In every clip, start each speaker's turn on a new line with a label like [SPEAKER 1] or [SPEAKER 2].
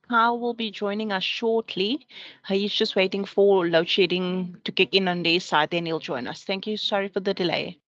[SPEAKER 1] Carl will be joining us shortly. He's just waiting for load shedding to kick in on their side, then he'll join us. Thank you. Sorry for the delay.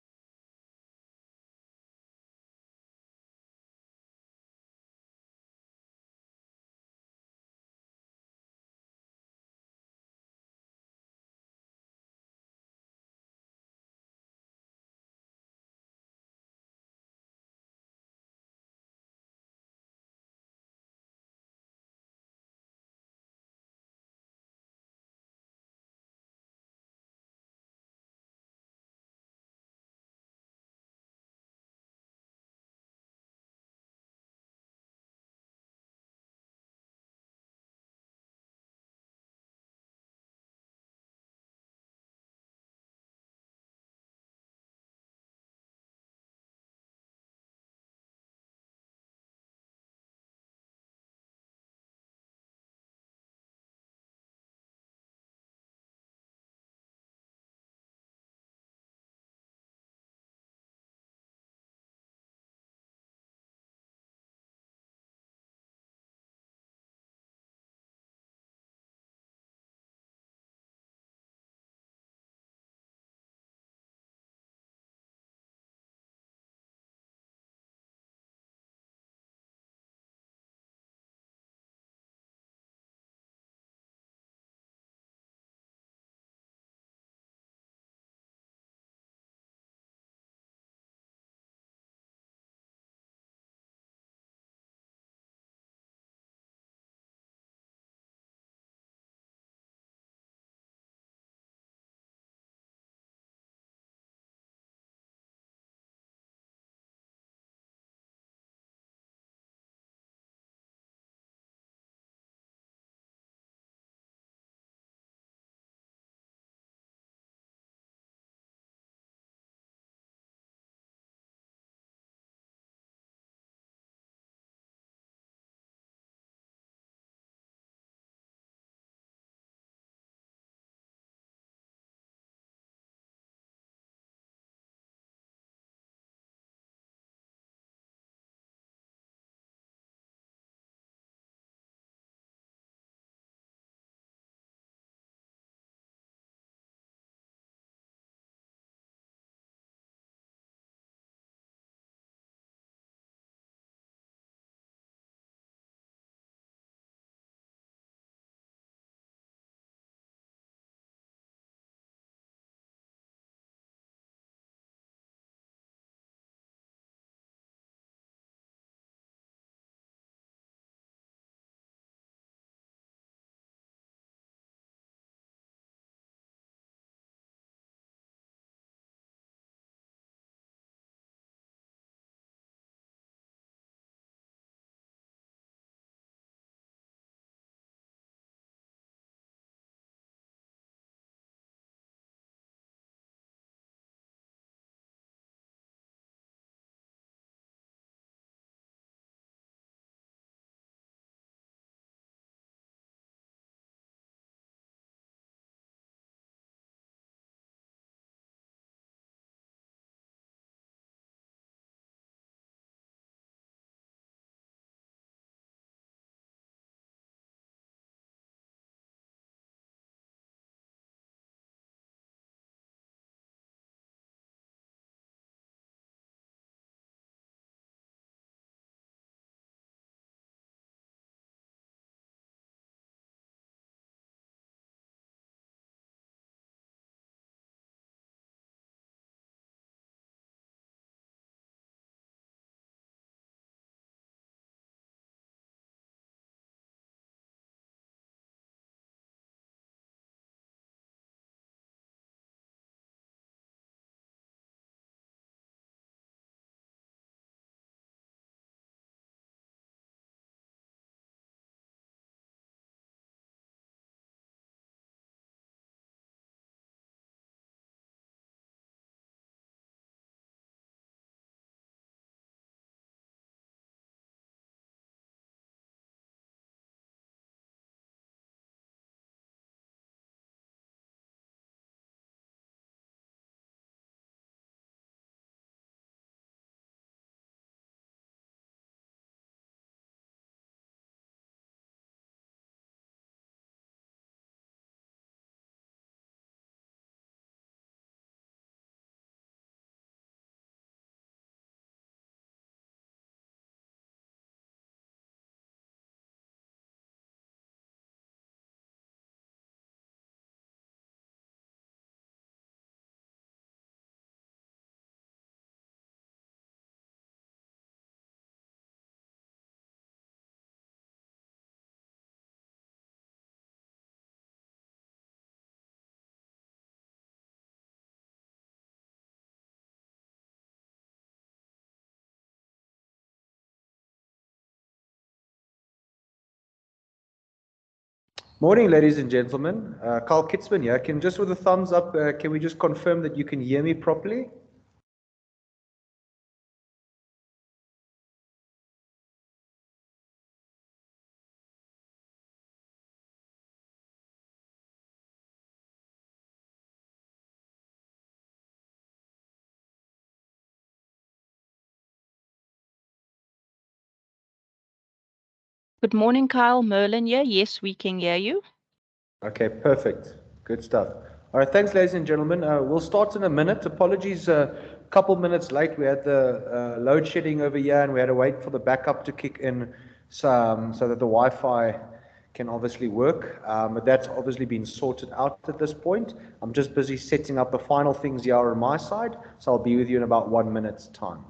[SPEAKER 2] Morning, ladies and gentlemen. Carl Kitzman here. Can just with a thumbs up, can we just confirm that you can hear me properly?
[SPEAKER 1] Good morning, Kyle. Merlin here. Yes, we can hear you.
[SPEAKER 2] Okay, perfect. Good stuff. All right, thanks, ladies and gentlemen. We'll start in a minute. Apologies, a couple minutes late. We had the load shedding over here, and we had to wait for the backup to kick in, so that the Wi-Fi can obviously work. But that's obviously been sorted out at this point. I'm just busy setting up the final things here on my side, so I'll be with you in about 1 minute's time.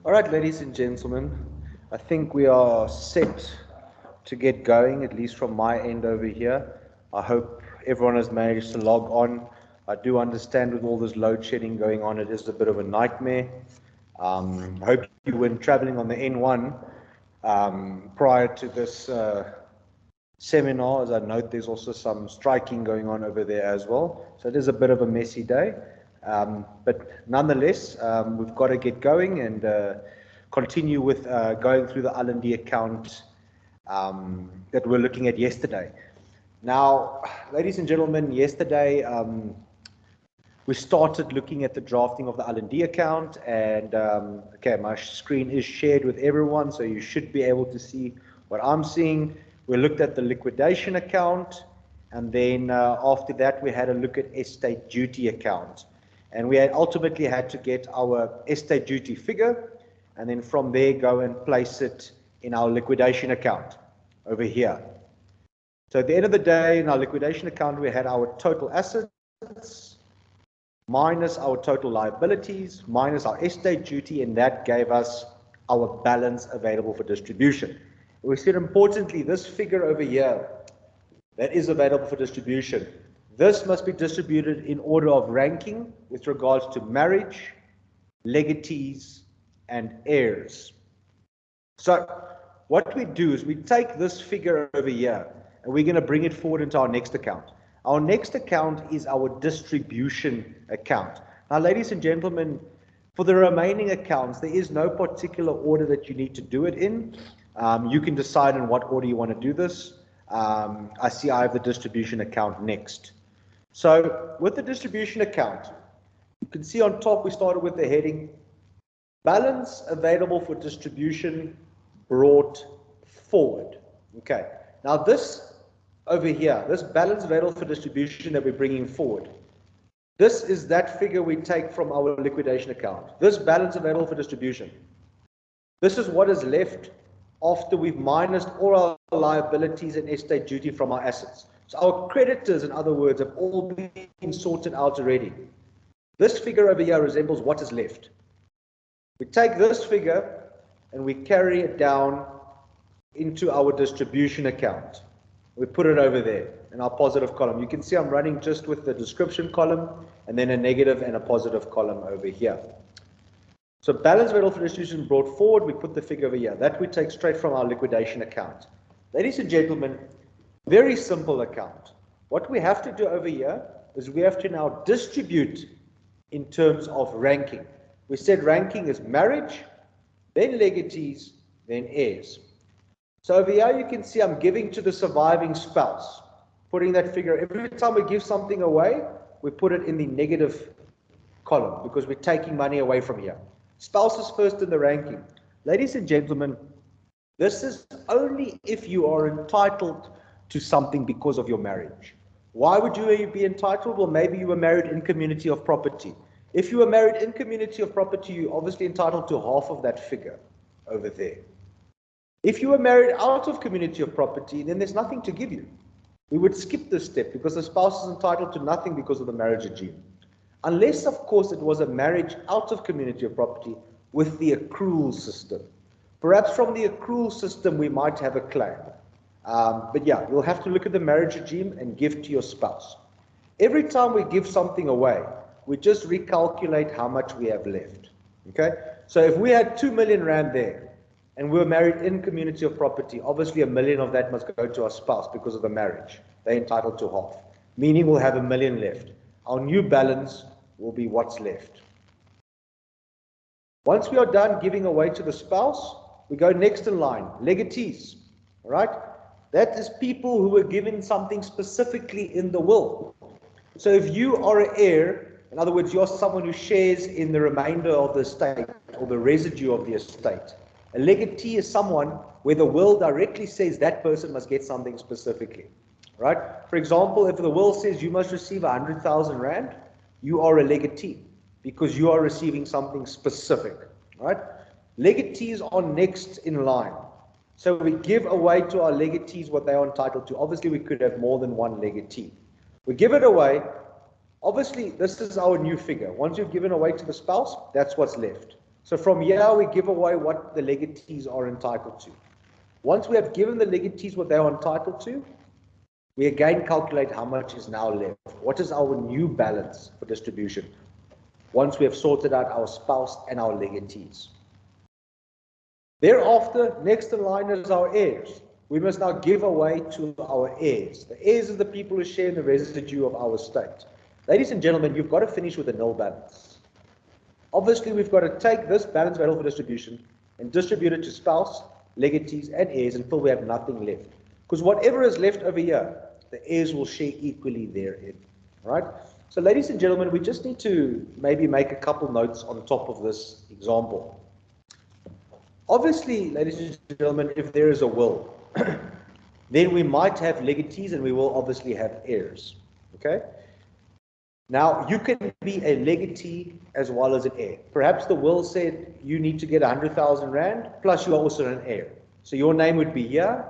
[SPEAKER 2] All right, ladies and gentlemen, I think we are set to get going, at least from my end over here. I hope everyone has managed to log on. I do understand with all this load shedding going on, it is a bit of a nightmare. I hope you, when traveling on the N1 prior to this seminar, as I note, there's also some striking going on over there as well. So it is a bit of a messy day. But nonetheless, we've got to get going and continue with going through the L&D account that we're looking at yesterday. Now, ladies and gentlemen, yesterday we started looking at the drafting of the L&D account, and okay, my screen is shared with everyone, so you should be able to see what I'm seeing. We looked at the liquidation account, and then after that we had a look at estate duty account. And we had ultimately had to get our estate duty figure, and then from there go and place it in our liquidation account over here. So at the end of the day, in our liquidation account, we had our total assets minus our total liabilities, minus our estate duty, and that gave us our balance available for distribution. We said, importantly, this figure over here that is available for distribution, this must be distributed in order of ranking with regards to marriage, legatees, and heirs. So what we do is we take this figure over here and we're going to bring it forward into our next account. Our next account is our distribution account. Now, ladies and gentlemen, for the remaining accounts, there is no particular order that you need to do it in. You can decide in what order you want to do this. I see I have the distribution account next. So with the distribution account, you can see on top we started with the heading balance available for distribution brought forward. Okay, now this over here, this balance available for distribution that we're bringing forward, this is that figure we take from our liquidation account. This balance available for distribution, this is what is left after we've minused all our liabilities and estate duty from our assets. So our creditors, in other words, have all been sorted out already. This figure over here resembles what is left. We take this figure and we carry it down into our distribution account. We put it over there in our positive column. You can see I'm running just with the description column and then a negative and a positive column over here. So balance available for distribution brought forward, we put the figure over here. That we take straight from our liquidation account. Ladies and gentlemen, very simple account. What we have to do over here is we have to now distribute in terms of ranking. We said ranking is marriage, then legatees, then heirs. So over here you can see I'm giving to the surviving spouse, putting that figure. Every time we give something away, we put it in the negative column because we're taking money away from here. Spouse is first in the ranking. Ladies and gentlemen, this is only if you are entitled to something because of your marriage. Why would you be entitled? Well, maybe you were married in community of property. If you were married in community of property, you're obviously entitled to half of that figure over there. If you were married out of community of property, then there's nothing to give you. We would skip this step because the spouse is entitled to nothing because of the marriage regime. Unless, of course, it was a marriage out of community of property with the accrual system. Perhaps from the accrual system, we might have a claim. But yeah, you'll have to look at the marriage regime and give to your spouse. Every time we give something away, we just recalculate how much we have left. Okay? So if we had 2 million rand there, and we were married in community of property, obviously 1 million of that must go to our spouse because of the marriage. They're entitled to half, meaning we'll have 1 million left. Our new balance will be what's left. Once we are done giving away to the spouse, we go next in line, legatees. All right? That is people who were given something specifically in the will. So if you are an heir, in other words, you're someone who shares in the remainder of the estate or the residue of the estate. A legatee is someone where the will directly says that person must get something specifically. Right? For example, if the will says you must receive 100,000 rand, you are a legatee because you are receiving something specific. Right? Legatees are next in line. So we give away to our legatees what they are entitled to. Obviously, we could have more than one legatee. We give it away. Obviously, this is our new figure. Once you've given away to the spouse, that's what's left. So from here, we give away what the legatees are entitled to. Once we have given the legatees what they are entitled to, we again calculate how much is now left. What is our new balance for distribution? Once we have sorted out our spouse and our legatees. Thereafter, next in line is our heirs. We must now give away to our heirs. The heirs are the people who share in the residue of our estate. Ladies and gentlemen, you've got to finish with a nil balance. Obviously, we've got to take this balance available for distribution and distribute it to spouse, legatees, and heirs until we have nothing left. Because whatever is left over here, the heirs will share equally therein. Right? So, ladies and gentlemen, we just need to maybe make a couple notes on top of this example. Obviously, ladies and gentlemen, if there is a will, then we might have legatees and we will obviously have heirs. Okay? Now, you can be a legatee as well as an heir. Perhaps the will said you need to get 100,000 rand, plus you are also an heir. So your name would be here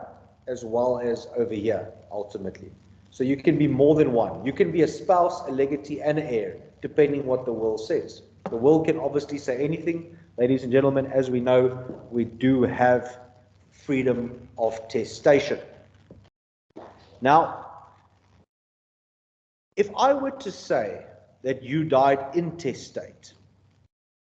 [SPEAKER 2] as well as over here, ultimately. So you can be more than one. You can be a spouse, a legatee, and an heir, depending what the will says. The will can obviously say anything. Ladies and gentlemen, as we know, we do have freedom of testation. Now, if I were to say that you died intestate,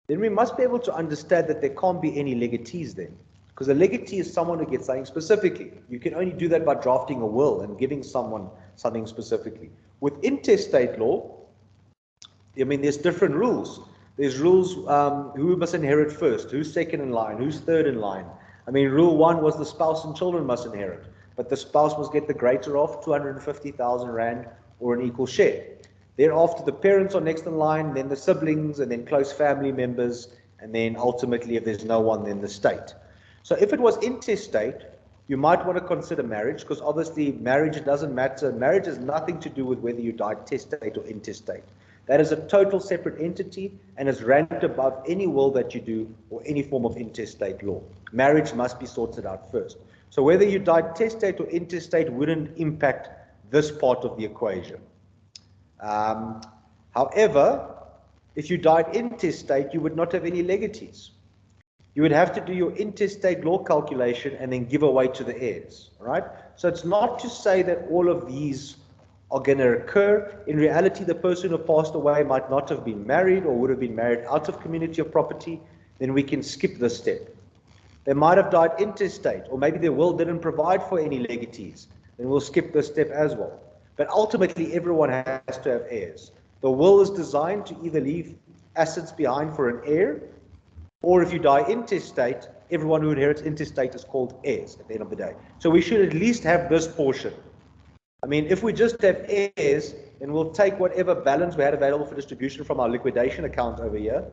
[SPEAKER 2] then we must be able to understand that there can't be any legatees then, Because a legatee is someone who gets something specifically. You can only do that by drafting a will and giving someone something specifically. With intestate law, I mean, there's different rules. There's rules, who must inherit first, who's second in line, who's third in line. I mean, rule one was the spouse and children must inherit, but the spouse must get the greater of 250,000 Rand or an equal share. Thereafter, the parents are next in line, then the siblings, and then close family members, and then ultimately, if there's no one, then the state. So if it was intestate, you might want to consider marriage, because obviously marriage doesn't matter. Marriage has nothing to do with whether you died testate or intestate. That is a total separate entity and is ranked above any will that you do or any form of intestate law. Marriage must be sorted out first. So whether you died testate or intestate wouldn't impact this part of the equation. However, if you died intestate, you would not have any legatees. You would have to do your intestate law calculation and then give away to the heirs, right? So it's not to say that all of these are going to occur. In reality, the person who passed away might not have been married or would have been married out of community of property. Then we can skip this step. They might have died intestate, or maybe their will didn't provide for any legatees. Then we'll skip this step as well. But ultimately, everyone has to have heirs. The will is designed to either leave assets behind for an heir, or if you die intestate, everyone who inherits intestate is called heirs at the end of the day. So we should at least have this portion. I mean, if we just have heirs, then we'll take whatever balance we had available for distribution from our liquidation account over here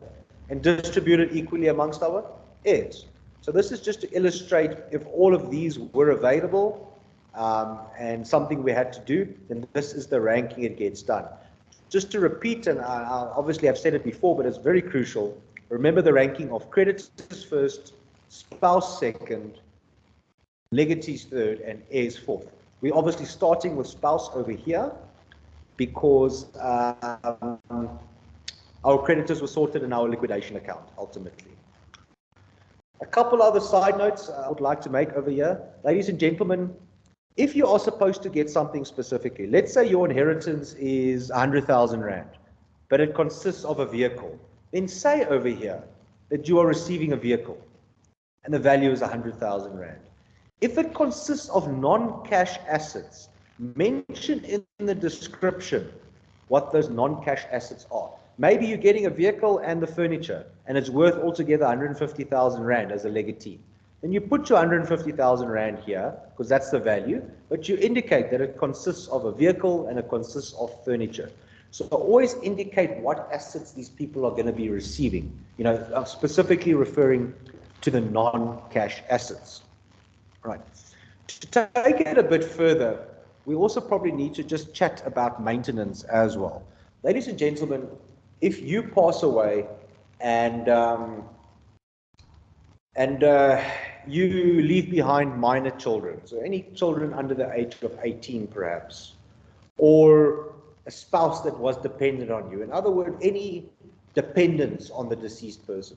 [SPEAKER 2] and distribute it equally amongst our heirs. So this is just to illustrate if all of these were available and something we had to do, then this is the ranking it gets done. Just to repeat, and I obviously I've said it before, but it's very crucial. Remember the ranking of creditors first, spouse second, legatees third, and heirs fourth. We're obviously starting with spouse over here because our creditors were sorted in our liquidation account, ultimately. A couple other side notes I would like to make over here. Ladies and gentlemen, if you are supposed to get something specifically, let's say your inheritance is 100,000 Rand, but it consists of a vehicle, then say over here that you are receiving a vehicle and the value is 100,000 Rand. If it consists of non-cash assets, mention in the description what those non-cash assets are. Maybe you're getting a vehicle and the furniture, and it's worth altogether 150,000 Rand as a legatee. Then you put your 150,000 Rand here, because that's the value, but you indicate that it consists of a vehicle and it consists of furniture. So always indicate what assets these people are going to be receiving. You know, I'm specifically referring to the non-cash assets. Right. To take it a bit further, we also probably need to just chat about maintenance as well. Ladies and gentlemen, if you pass away and you leave behind minor children, so any children under the age of 18 perhaps, or a spouse that was dependent on you, in other words, any dependence on the deceased person,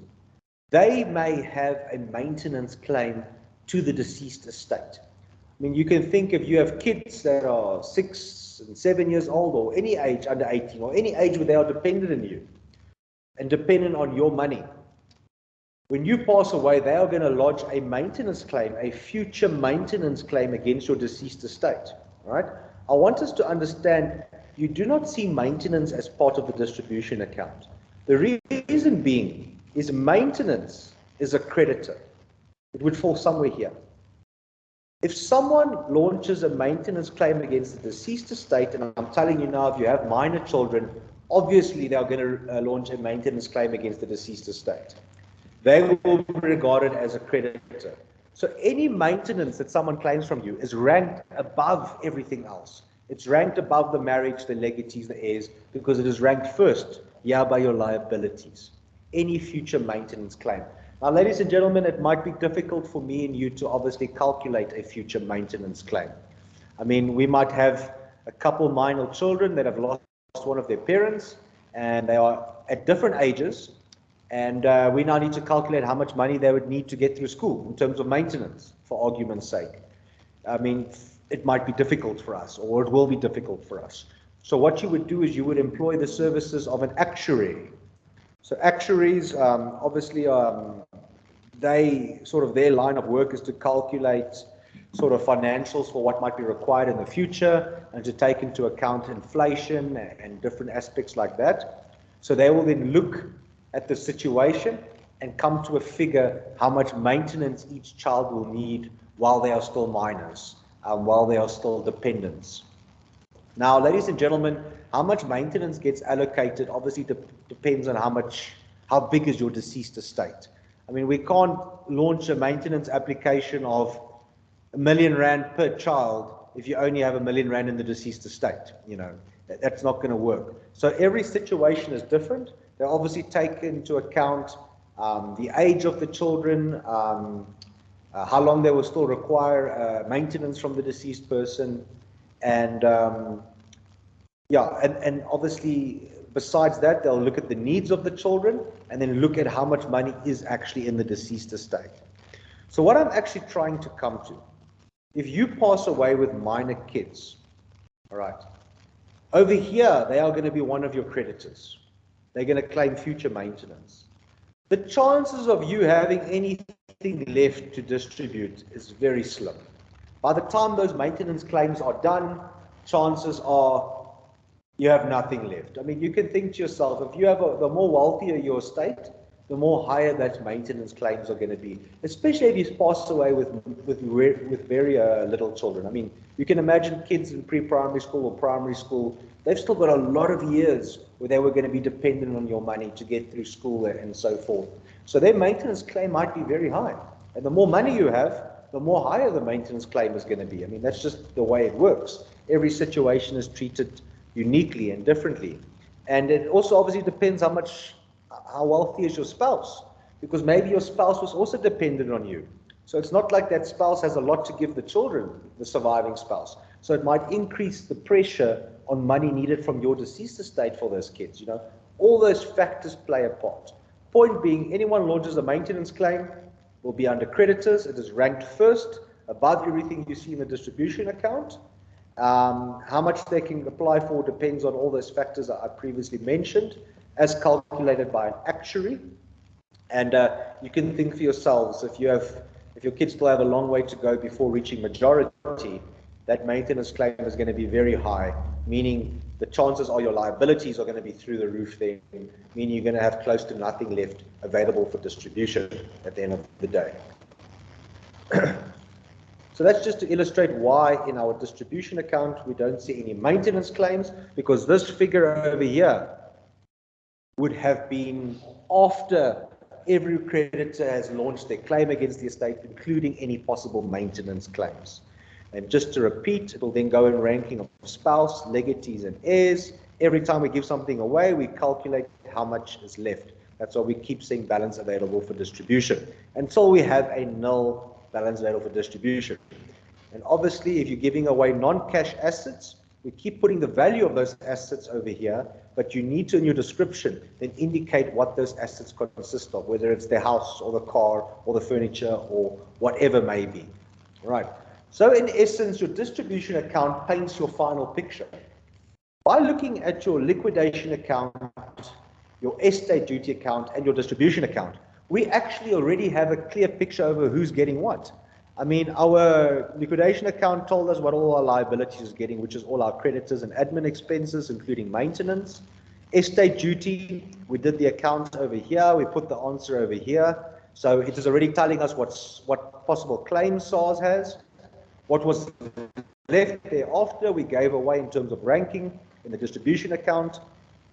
[SPEAKER 2] they may have a maintenance claim to the deceased estate. I mean, you can think if you have kids that are 6 and 7 years old, or any age under 18, or any age where they are dependent on you and dependent on your money. When you pass away, they are going to lodge a maintenance claim, a future maintenance claim against your deceased estate. All right? I want us to understand you do not see maintenance as part of the distribution account. The reason being is maintenance is a creditor. It would fall somewhere here. If someone launches a maintenance claim against the deceased estate, and I'm telling you now, if you have minor children, obviously they are going to launch a maintenance claim against the deceased estate. They will be regarded as a creditor. So any maintenance that someone claims from you is ranked above everything else. It's ranked above the marriage, the legatees, the heirs, because it is ranked first, yeah, by your liabilities. Any future maintenance claim. Now, ladies and gentlemen, it might be difficult for me and you to obviously calculate a future maintenance claim. I mean, we might have a couple minor children that have lost one of their parents, and they are at different ages, and we now need to calculate how much money they would need to get through school in terms of maintenance, for argument's sake. I mean, it might be difficult for us, or it will be difficult for us. So what you would do is you would employ the services of an actuary. So actuaries, obviously, their line of work is to calculate sort of financials for what might be required in the future and to take into account inflation and different aspects like that. So they will then look at the situation and come to a figure how much maintenance each child will need while they are still minors, while they are still dependents. Now, ladies and gentlemen, how much maintenance gets allocated obviously depends on how big is your deceased estate. I mean, we can't launch a maintenance application of R1 million per child if you only have R1 million in the deceased estate. That's not going to work. So every situation is different. They obviously take into account the age of the children, how long they will still require maintenance from the deceased person, and and obviously besides that, they'll look at the needs of the children and then look at how much money is actually in the deceased estate. So what I'm actually trying to come to, if you pass away with minor kids, all right, over here, they are going to be one of your creditors. They're going to claim future maintenance. The chances of you having anything left to distribute is very slim. By the time those maintenance claims are done, chances are you have nothing left. I mean, you can think to yourself, if you have the more wealthier your estate, the more higher that maintenance claims are going to be, especially if you pass away with very little children. I mean, you can imagine kids in pre-primary school or primary school, they've still got a lot of years where they were going to be dependent on your money to get through school and so forth. So their maintenance claim might be very high. And the more money you have, the more higher the maintenance claim is going to be. I mean, that's just the way it works. Every situation is treated uniquely and differently. And it also obviously depends how wealthy is your spouse, because maybe your spouse was also dependent on you. So it's not like that spouse has a lot to give the children, the surviving spouse. So it might increase the pressure on money needed from your deceased estate for those kids. All those factors play a part. Point being, anyone launches a maintenance claim will be under creditors. It is ranked first above everything you see in the distribution account. How much they can apply for depends on all those factors that I previously mentioned, as calculated by an actuary. And you can think for yourselves, if your kids still have a long way to go before reaching majority, that maintenance claim is going to be very high, meaning the chances are your liabilities are going to be through the roof there, meaning you're going to have close to nothing left available for distribution at the end of the day. So that's just to illustrate why in our distribution account we don't see any maintenance claims, because this figure over here would have been after every creditor has launched their claim against the estate, including any possible maintenance claims. And just to repeat, it will then go in ranking of spouse, legatees, and heirs. Every time we give something away, we calculate how much is left. That's why we keep saying balance available for distribution, until we have a null balance available for distribution. And obviously, if you're giving away non-cash assets, we keep putting the value of those assets over here, but you need to, in your description, then indicate what those assets consist of, whether it's the house or the car or the furniture or whatever may be. All right. So in essence, your distribution account paints your final picture. By looking at your liquidation account, your estate duty account, and your distribution account, we actually already have a clear picture over who's getting what. I mean, our liquidation account told us what all our liabilities is getting, which is all our creditors and admin expenses, including maintenance. Estate duty, we did the account over here, we put the answer over here. So it is already telling us what possible claims SARS has. What was left thereafter, we gave away in terms of ranking in the distribution account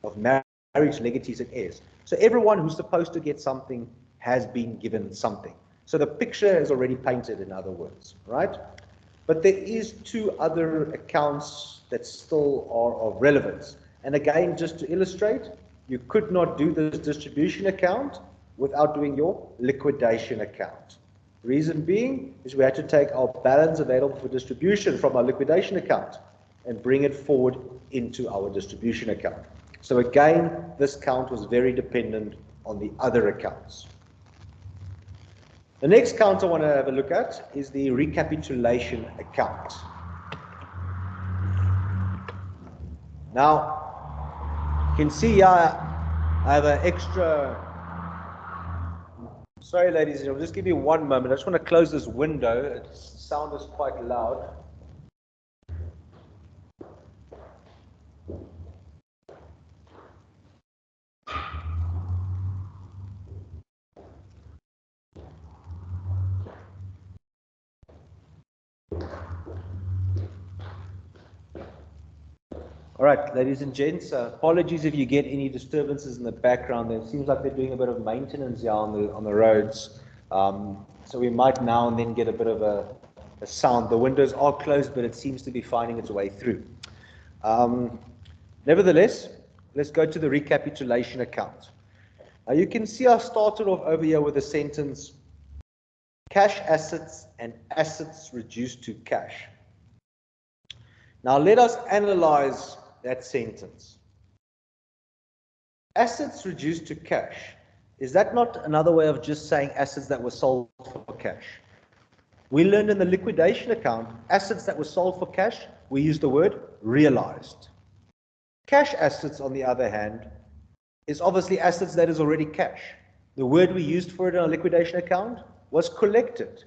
[SPEAKER 2] of marriage, legatees, and heirs. So everyone who's supposed to get something has been given something. So the picture is already painted, in other words, right? But there is two other accounts that still are of relevance. And again, just to illustrate, you could not do this distribution account without doing your liquidation account. Reason being is we had to take our balance available for distribution from our liquidation account and bring it forward into our distribution account. So again, this count was very dependent on the other accounts. The next count I want to have a look at is the recapitulation account. Now, you can see here I have an extra Sorry, ladies and gentlemen, just give me one moment. I just want to close this window. The sound is quite loud. All right, ladies and gents, apologies if you get any disturbances in the background. It seems like they're doing a bit of maintenance here on the roads. So we might now and then get a bit of a sound. The windows are closed, but it seems to be finding its way through. Nevertheless, let's go to the recapitulation account. Now you can see I started off over here with the sentence, cash assets and assets reduced to cash. Now let us analyze that sentence. Assets reduced to cash. Is that not another way of just saying assets that were sold for cash? We learned in the liquidation account, assets that were sold for cash, we use the word realized. Cash assets, on the other hand, is obviously assets that is already cash. The word we used for it in our liquidation account was collected.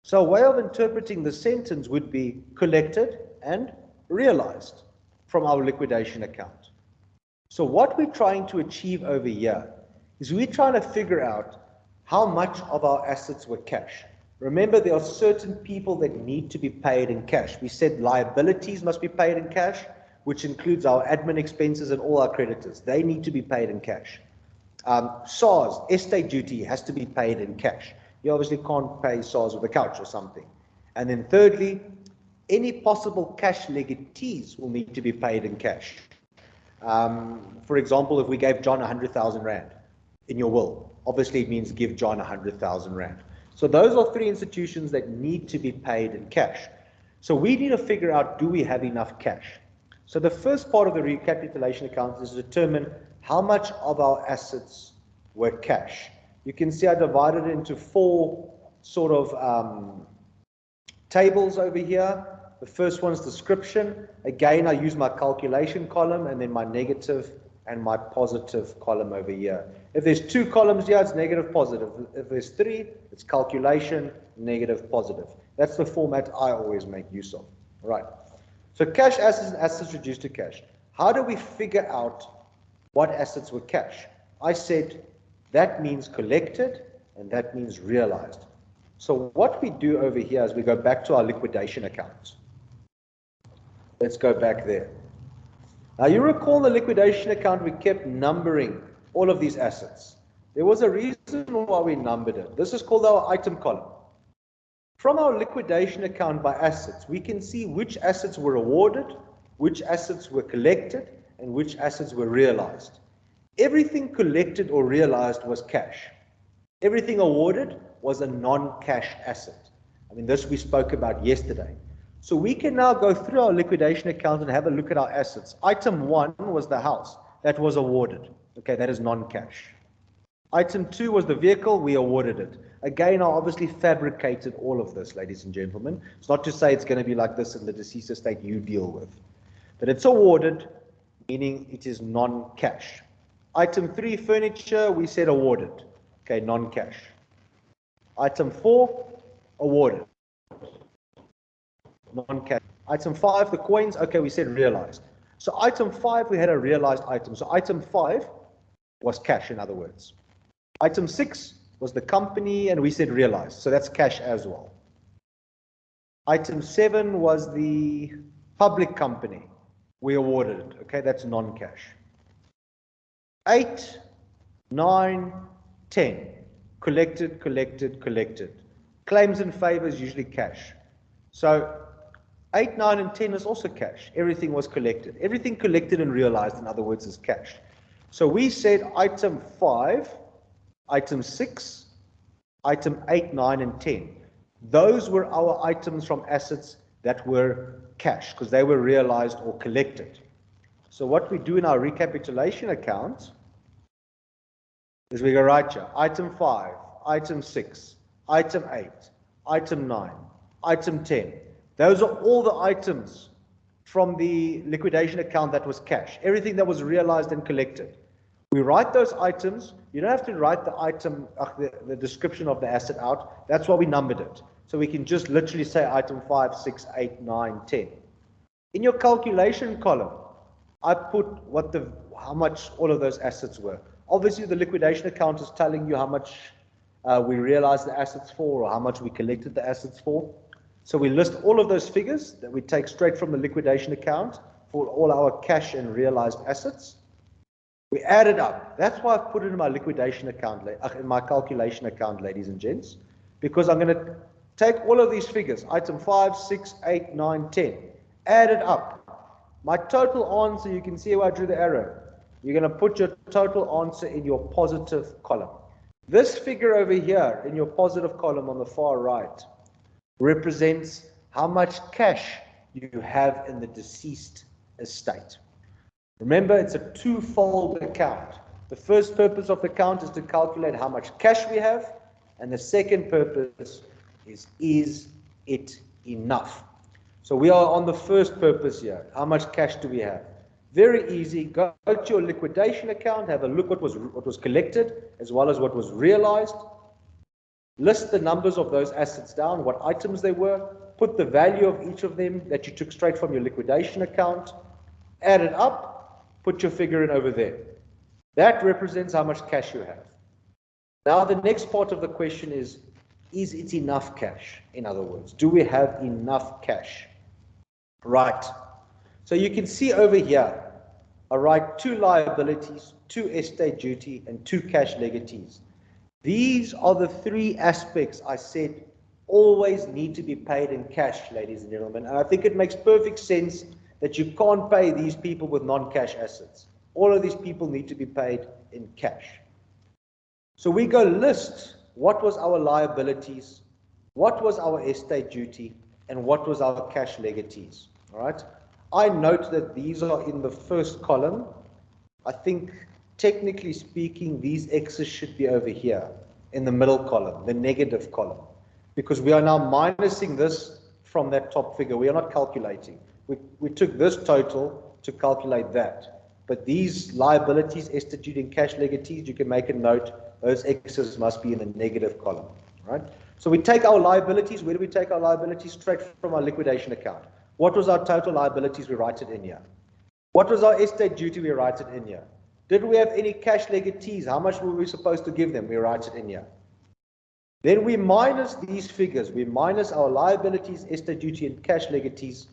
[SPEAKER 2] So a way of interpreting the sentence would be collected and realized from our liquidation account. So what we're trying to achieve over here is we're trying to figure out how much of our assets were cash. Remember, there are certain people that need to be paid in cash. We said liabilities must be paid in cash, which includes our admin expenses and all our creditors. They need to be paid in cash. SARS, estate duty, has to be paid in cash. You obviously can't pay SARS with a couch or something. And then thirdly, any possible cash legatees will need to be paid in cash. For example, if we gave John 100,000 Rand in your will, obviously it means give John 100,000 Rand. So those are three institutions that need to be paid in cash. So we need to figure out, do we have enough cash? So the first part of the recapitulation account is to determine how much of our assets were cash. You can see I divided it into four sort of tables over here. The first one is description. Again, I use my calculation column and then my negative and my positive column over here. If there's two columns here, it's negative, positive. If there's three, it's calculation, negative, positive. That's the format I always make use of. All right. So cash assets and assets reduced to cash. How do we figure out what assets were cash? I said that means collected and that means realized. So what we do over here is we go back to our liquidation accounts. Let's go back there. Now you recall the liquidation account, we kept numbering all of these assets. There was a reason why we numbered it. This is called our item column. From our liquidation account by assets, we can see which assets were awarded, which assets were collected, and which assets were realized. Everything collected or realized was cash. Everything awarded was a non-cash asset. I mean, this we spoke about yesterday. So we can now go through our liquidation account and have a look at our assets. Item 1 was the house. That was awarded. Okay, that is non-cash. Item 2 was the vehicle. We awarded it. Again, I obviously fabricated all of this, ladies and gentlemen. It's not to say it's going to be like this in the deceased estate you deal with. But it's awarded, meaning it is non-cash. Item 3, furniture, we said awarded. Okay, non-cash. Item 4, awarded. Non-cash. Item 5, the coins, okay, we said realized. So item 5, we had a realized item. So item 5 was cash, in other words. Item 6 was the company, and we said realized. So that's cash as well. Item 7 was the public company. We awarded it. Okay, that's non-cash. 8, 9, 10. Collected, collected, collected. Claims and favors, usually cash. So 8, 9, and 10 is also cash. Everything was collected. Everything collected and realized, in other words, is cash. So we said item 5, item 6, item 8, 9, and 10. Those were our items from assets that were cash because they were realized or collected. So what we do in our recapitulation account is we go right here. Item 5, item 6, item 8, item 9, item 10. Those are all the items from the liquidation account that was cash. Everything that was realized and collected. We write those items. You don't have to write the item, the description of the asset out. That's why we numbered it. So we can just literally say item 5, 6, 8, 9, 10. In your calculation column, I put how much all of those assets were. Obviously, the liquidation account is telling you how much we realized the assets for, or how much we collected the assets for. So we list all of those figures that we take straight from the liquidation account for all our cash and realized assets. We add it up. That's why I've put it in my liquidation account, in my calculation account, ladies and gents, because I'm going to take all of these figures, item 5, 6, 8, 9, 10, add it up. My total answer, you can see where I drew the arrow. You're going to put your total answer in your positive column. This figure over here in your positive column on the far right represents how much cash you have in the deceased estate. Remember, it's a twofold account. The first purpose of the account is to calculate how much cash we have, and the second purpose is it enough? So we are on the first purpose here. How much cash do we have? Very easy. Go to your liquidation account, have a look what was collected as well as what was realized. List the numbers of those assets down, what items they were, put the value of each of them that you took straight from your liquidation account, add it up, put your figure in over there. That represents how much cash you have. Now the next part of the question is it enough cash? In other words, do we have enough cash? Right. So you can see over here, I write 2 liabilities, 2 estate duty, and 2 cash legatees. These are the 3 aspects I said always need to be paid in cash, ladies and gentlemen. And I think it makes perfect sense that you can't pay these people with non-cash assets. All of these people need to be paid in cash. So we go list what was our liabilities, what was our estate duty, and what was our cash legatees. All right. I note that these are in the first column. I think, technically speaking, these X's should be over here in the middle column, the negative column, because we are now minusing this from that top figure. We are not calculating. We took this total to calculate that. But these liabilities, estate duty, and cash legatees, you can make a note, those X's must be in the negative column. Right? So we take our liabilities. Where do we take our liabilities? Straight from our liquidation account. What was our total liabilities? We write it in here. What was our estate duty? We write it in here. Did we have any cash legatees? How much were we supposed to give them? We write it in here. Then we minus these figures. We minus our liabilities, estate duty, and cash legatees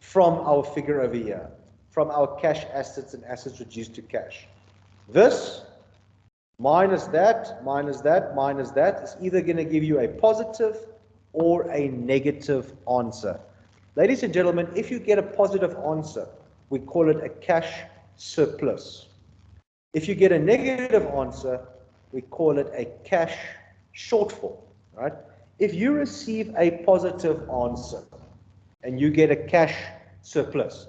[SPEAKER 2] from our figure over here, from our cash assets and assets reduced to cash. This minus that, minus that, minus that is either going to give you a positive or a negative answer. Ladies and gentlemen, if you get a positive answer, we call it a cash surplus. If you get a negative answer, we call it a cash shortfall. Right? If you receive a positive answer and you get a cash surplus,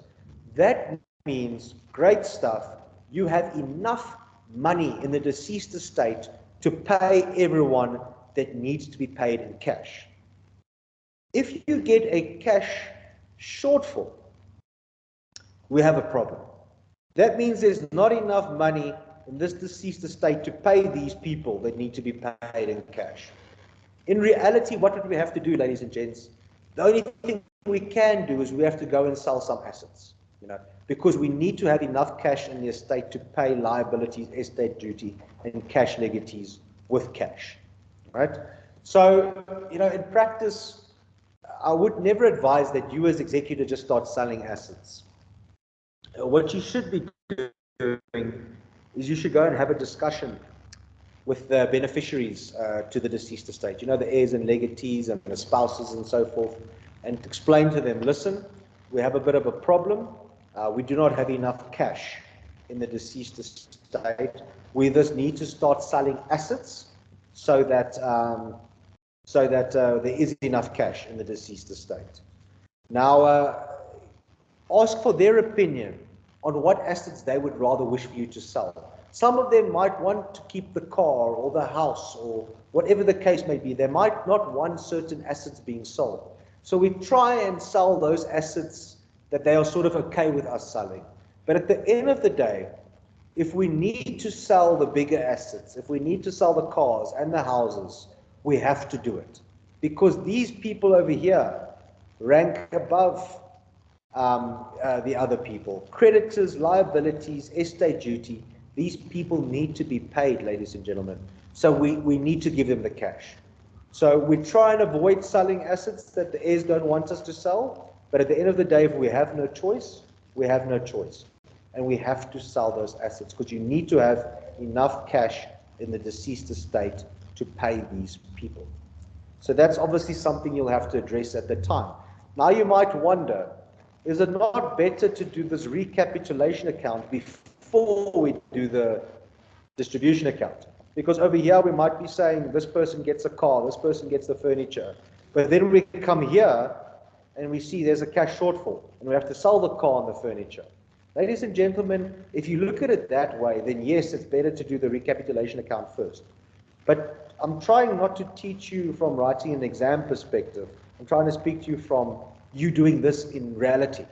[SPEAKER 2] that means great stuff. You have enough money in the deceased estate to pay everyone that needs to be paid in cash. If you get a cash shortfall, we have a problem. That means there's not enough money in this deceased estate to pay these people that need to be paid in cash. In reality, what would we have to do, ladies and gents? The only thing we can do is we have to go and sell some assets, because we need to have enough cash in the estate to pay liabilities, estate duty, and cash legatees with cash, right? So, in practice, I would never advise that you as executive just start selling assets. What you should be doing is you should go and have a discussion with the beneficiaries to the deceased estate, the heirs and legatees and the spouses and so forth, and explain to them, listen, we have a bit of a problem. We do not have enough cash in the deceased estate. We thus need to start selling assets so that there is enough cash in the deceased estate. Now, ask for their opinion on what assets they would rather wish for you to sell. Some of them might want to keep the car or the house or whatever the case may be. They might not want certain assets being sold. So we try and sell those assets that they are sort of okay with us selling. But at the end of the day, If we need to sell the bigger assets, if we need to sell the cars and the houses, we have to do it. Because these people over here rank above the other people. Creditors, liabilities, estate duty, these people need to be paid, ladies and gentlemen. So we need to give them the cash. So we try and avoid selling assets that the heirs don't want us to sell, but at the end of the day, if we have no choice, we have no choice. And we have to sell those assets because you need to have enough cash in the deceased estate to pay these people. So that's obviously something you'll have to address at the time. Now you might wonder, is it not better to do this recapitulation account before we do the distribution account? Because over here we might be saying this person gets a car, this person gets the furniture, but then we come here and we see there's a cash shortfall and we have to sell the car and the furniture. Ladies and gentlemen, if you look at it that way, then yes, it's better to do the recapitulation account first. But I'm trying not to teach you from writing an exam perspective. I'm trying to speak to you from you doing this in reality.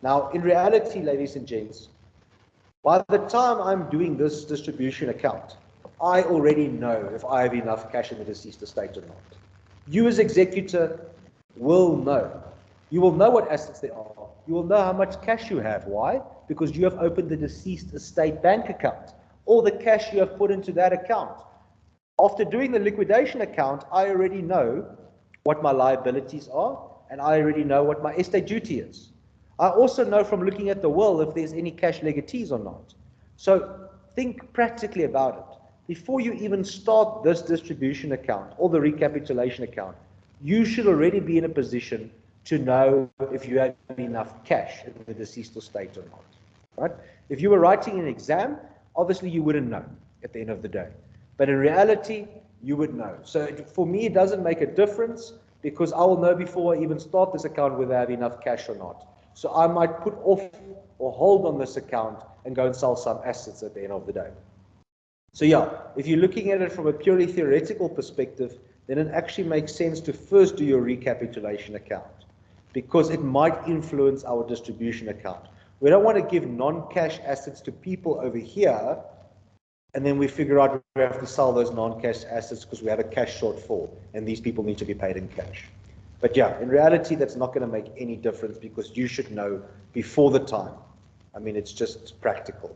[SPEAKER 2] Now, in reality, ladies and gents, by the time I'm doing this distribution account, I already know if I have enough cash in the deceased estate or not. You as executor will know. You will know what assets there are. You will know how much cash you have. Why? Because you have opened the deceased estate bank account. All the cash you have put into that account. After doing the liquidation account, I already know what my liabilities are, and I already know what my estate duty is. I also know from looking at the will if there's any cash legatees or not. So think practically about it. Before you even start this distribution account or the recapitulation account, you should already be in a position to know if you have enough cash in the deceased estate or not. Right? If you were writing an exam, obviously you wouldn't know at the end of the day. But in reality, you would know. So for me, it doesn't make a difference because I will know before I even start this account whether I have enough cash or not. So I might put off or hold on this account and go and sell some assets at the end of the day. So yeah, if you're looking at it from a purely theoretical perspective, then it actually makes sense to first do your recapitulation account because it might influence our distribution account. We don't want to give non-cash assets to people over here and then we figure out we have to sell those non-cash assets because we have a cash shortfall and these people need to be paid in cash. But yeah, in reality, that's not going to make any difference because you should know before the time. I mean, it's just practical.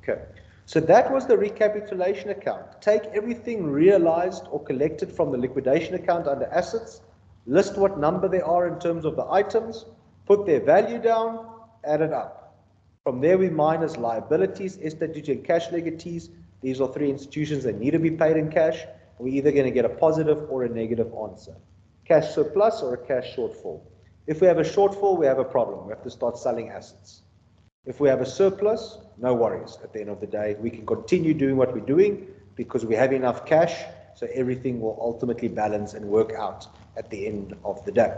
[SPEAKER 2] Okay. So that was the recapitulation account. Take everything realized or collected from the liquidation account under assets, list what number they are in terms of the items, put their value down, add it up. From there, we minus liabilities, estate duty, and cash legatees. These are three institutions that need to be paid in cash. We're either going to get a positive or a negative answer. Cash surplus or a cash shortfall. If we have a shortfall, we have a problem. We have to start selling assets. If we have a surplus, no worries. At the end of the day, we can continue doing what we're doing because we have enough cash, so everything will ultimately balance and work out at the end of the day.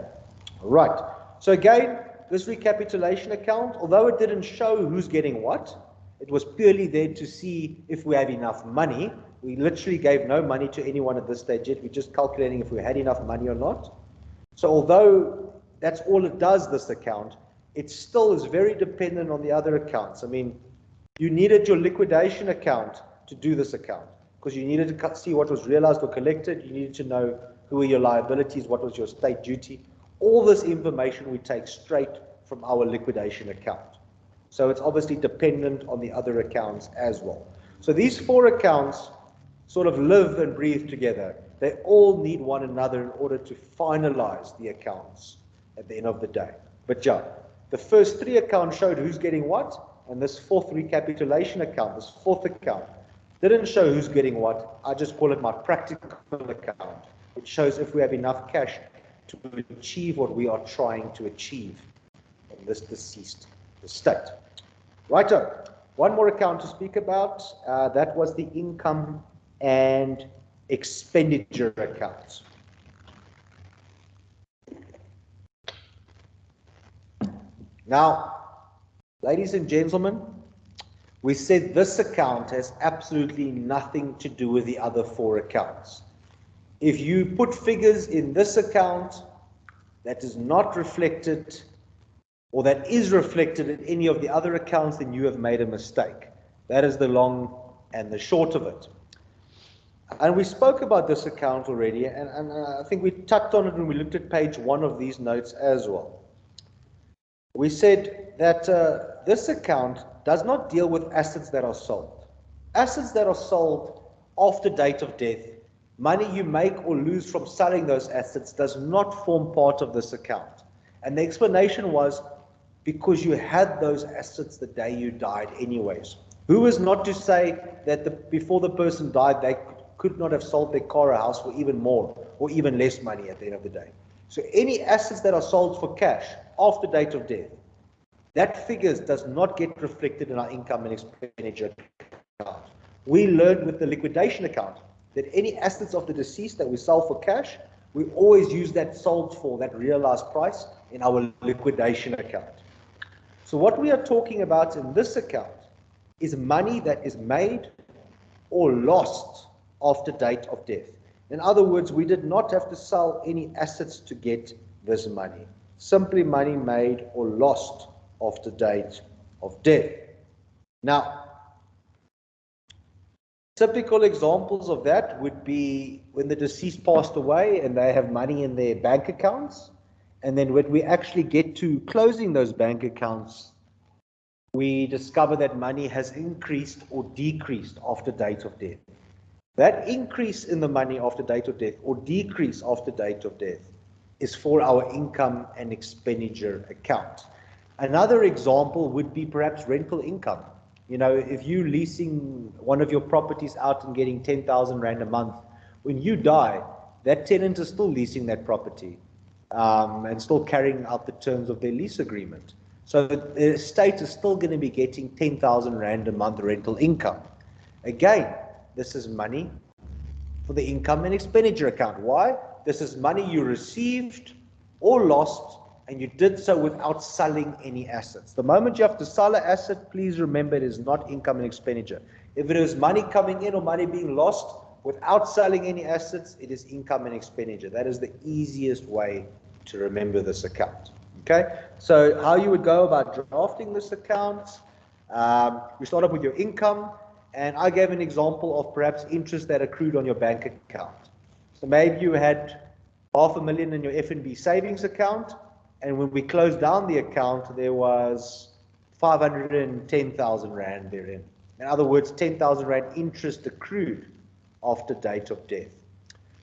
[SPEAKER 2] All right. So again, this recapitulation account, although it didn't show who's getting what, it was purely there to see if we have enough money. We literally gave no money to anyone at this stage yet. We're just calculating if we had enough money or not. So although that's all it does, this account, it still is very dependent on the other accounts. I mean, you needed your liquidation account to do this account because you needed to see what was realized or collected. You needed to know who were your liabilities, what was your state duty. All this information we take straight from our liquidation account. So it's obviously dependent on the other accounts as well. So these four accounts sort of live and breathe together. They all need one another in order to finalize the accounts at the end of the day. But yeah, the first three accounts showed who's getting what, and this fourth recapitulation account, this fourth account, didn't show who's getting what. I just call it my practical account. It shows if we have enough cash to achieve what we are trying to achieve in this deceased estate. Righto. One more account to speak about. That was the income and expenditure accounts. Now, ladies and gentlemen, we said this account has absolutely nothing to do with the other four accounts. If you put figures in this account that is not reflected or that is reflected in any of the other accounts, then you have made a mistake. That is the long and the short of it. And we spoke about this account already, and I think we touched on it when we looked at page 1 of these notes as well. We said that this account does not deal with assets that are sold. Assets that are sold after date of death, money you make or lose from selling those assets does not form part of this account. And the explanation was because you had those assets the day you died anyways. Who is not to say that before the person died, they could not have sold their car or house for even more or even less money at the end of the day. So any assets that are sold for cash after date of death, that figures does not get reflected in our income and expenditure account. We learned with the liquidation account that any assets of the deceased that we sell for cash, we always use that sold for, that realized price, in our liquidation account. So what we are talking about in this account is money that is made or lost after date of death. In other words, we did not have to sell any assets to get this money. Simply money made or lost after date of death. Now, typical examples of that would be when the deceased passed away and they have money in their bank accounts, and then when we actually get to closing those bank accounts, we discover that money has increased or decreased after date of death. That increase in the money after date of death or decrease after date of death is for our income and expenditure account. Another example would be perhaps rental income. You know, if you're leasing one of your properties out and getting 10,000 Rand a month, when you die, that tenant is still leasing that property and still carrying out the terms of their lease agreement. So the estate is still going to be getting 10,000 Rand a month rental income. Again, this is money for the income and expenditure account. Why? This is money you received or lost, and you did so without selling any assets. The moment you have to sell an asset, please remember it is not income and expenditure. If it is money coming in or money being lost without selling any assets, it is income and expenditure. That is the easiest way to remember this account. Okay, so how you would go about drafting this account, we start off with your income, and I gave an example of perhaps interest that accrued on your bank account. So maybe you had 500,000 in your FNB savings account, and when we closed down the account, there was 510,000 Rand therein. In other words, 10,000 Rand interest accrued after date of death.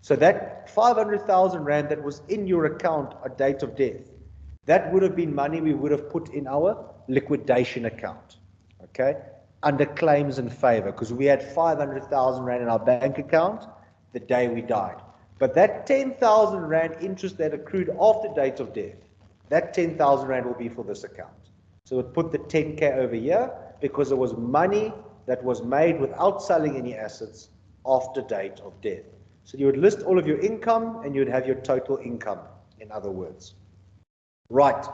[SPEAKER 2] So that 500,000 Rand that was in your account at date of death, that would have been money we would have put in our liquidation account, okay, under claims in favor, because we had 500,000 Rand in our bank account the day we died. But that 10,000 Rand interest that accrued after date of death, that 10,000 Rand will be for this account. So it put the 10K over here because it was money that was made without selling any assets after date of death. So you would list all of your income and you would have your total income, in other words. Right.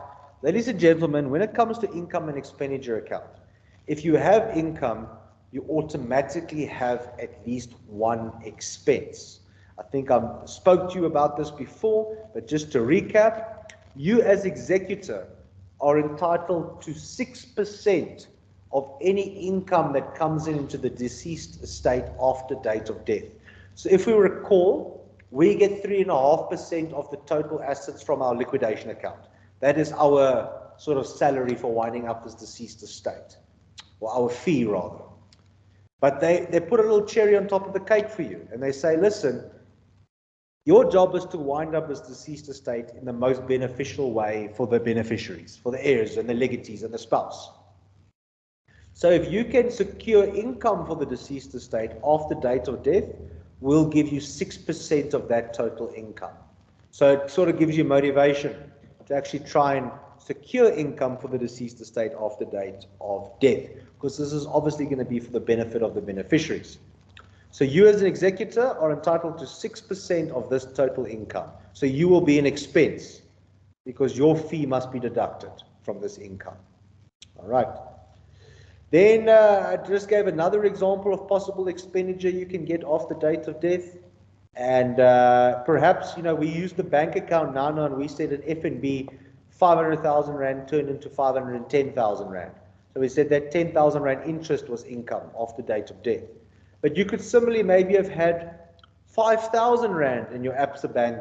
[SPEAKER 2] Ladies and gentlemen, when it comes to income and expenditure account, if you have income, you automatically have at least one expense. I think I spoke to you about this before, but just to recap, you as executor are entitled to 6% of any income that comes into the deceased estate after date of death. So if we recall, we get 3.5% of the total assets from our liquidation account. That is our sort of salary for winding up this deceased estate, or our fee rather. But they put a little cherry on top of the cake for you, and they say, listen, your job is to wind up this deceased estate in the most beneficial way for the beneficiaries, for the heirs and the legatees and the spouse. So if you can secure income for the deceased estate after date of death, we'll give you 6% of that total income. So it sort of gives you motivation to actually try and secure income for the deceased estate after date of death, because this is obviously going to be for the benefit of the beneficiaries. So you as an executor are entitled to 6% of this total income. So you will be an expense because your fee must be deducted from this income. All right. Then I just gave another example of possible expenditure you can get off the date of death. And perhaps, you know, we use the bank account now and we said at FNB 500,000 Rand turned into 510,000 Rand. So we said that 10,000 Rand interest was income after date of death. But you could similarly maybe have had 5,000 Rand in your ABSA bank,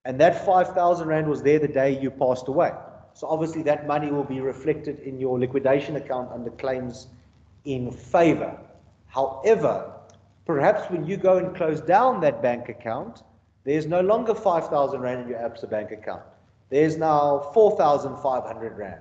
[SPEAKER 2] and that 5,000 Rand was there the day you passed away. So obviously that money will be reflected in your liquidation account under claims in favor. However, perhaps when you go and close down that bank account, there's no longer 5,000 Rand in your ABSA bank account. There's now 4,500 Rand.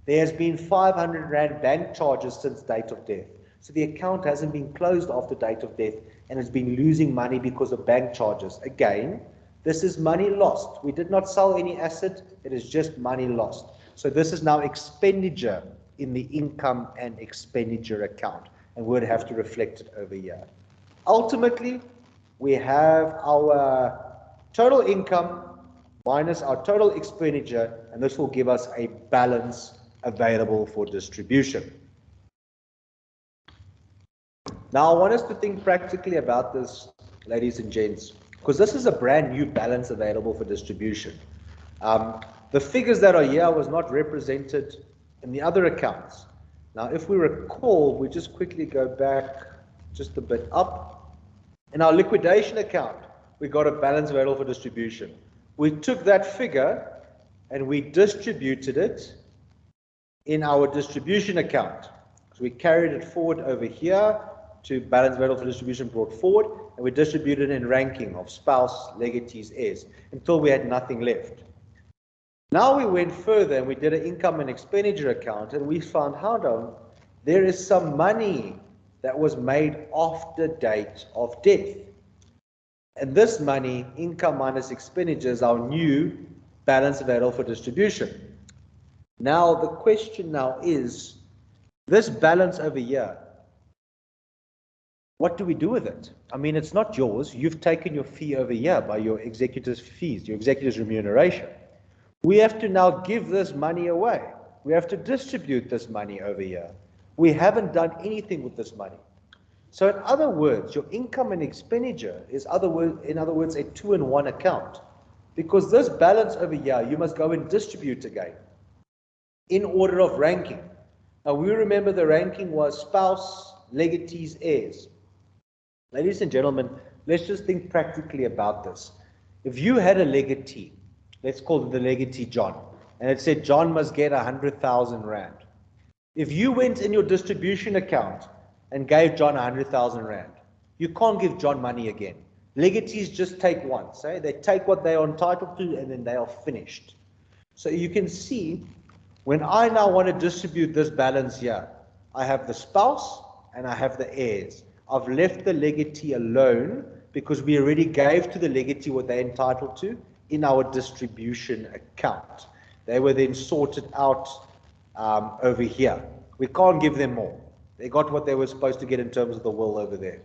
[SPEAKER 2] There has been 500 Rand bank charges since date of death. So the account hasn't been closed after date of death and has been losing money because of bank charges. Again, this is money lost. We did not sell any asset. It is just money lost. So this is now expenditure in the income and expenditure account, and we'd have to reflect it over here. Ultimately, we have our total income minus our total expenditure, and this will give us a balance available for distribution. Now, I want us to think practically about this, ladies and gents, because this is a brand new balance available for distribution. The figures that are here was not represented in the other accounts. Now, if we recall, we just quickly go back just a bit up. In our liquidation account, we got a balance available for distribution. We took that figure and we distributed it in our distribution account. So we carried it forward over here to balance available for distribution brought forward, and we distributed in ranking of spouse, legatees, heirs, until we had nothing left. Now we went further and we did an income and expenditure account, and we found, hold on, there is some money that was made after date of death. And this money, income minus expenditure, is our new balance available for distribution. Now the question now is, this balance over here, what do we do with it? I mean, it's not yours. You've taken your fee over here by your executive's fees, your executive's remuneration. We have to now give this money away. We have to distribute this money over here. We haven't done anything with this money. So in other words, your income and expenditure is in other words, a two-in-one account. Because this balance over here, you must go and distribute again in order of ranking. Now we remember the ranking was spouse, legatees, heirs. Ladies and gentlemen, let's just think practically about this. If you had a legatee, let's call it the legatee John, and it said John must get 100,000 Rand. If you went in your distribution account and gave John 100,000 Rand, you can't give John money again. Legatees just take once. They take what they are entitled to and then they are finished. So you can see, when I now want to distribute this balance here, I have the spouse and I have the heirs. I've left the legatee alone because we already gave to the legatee what they're entitled to in our distribution account. They were then sorted out over here. We can't give them more. They got what they were supposed to get in terms of the will over there.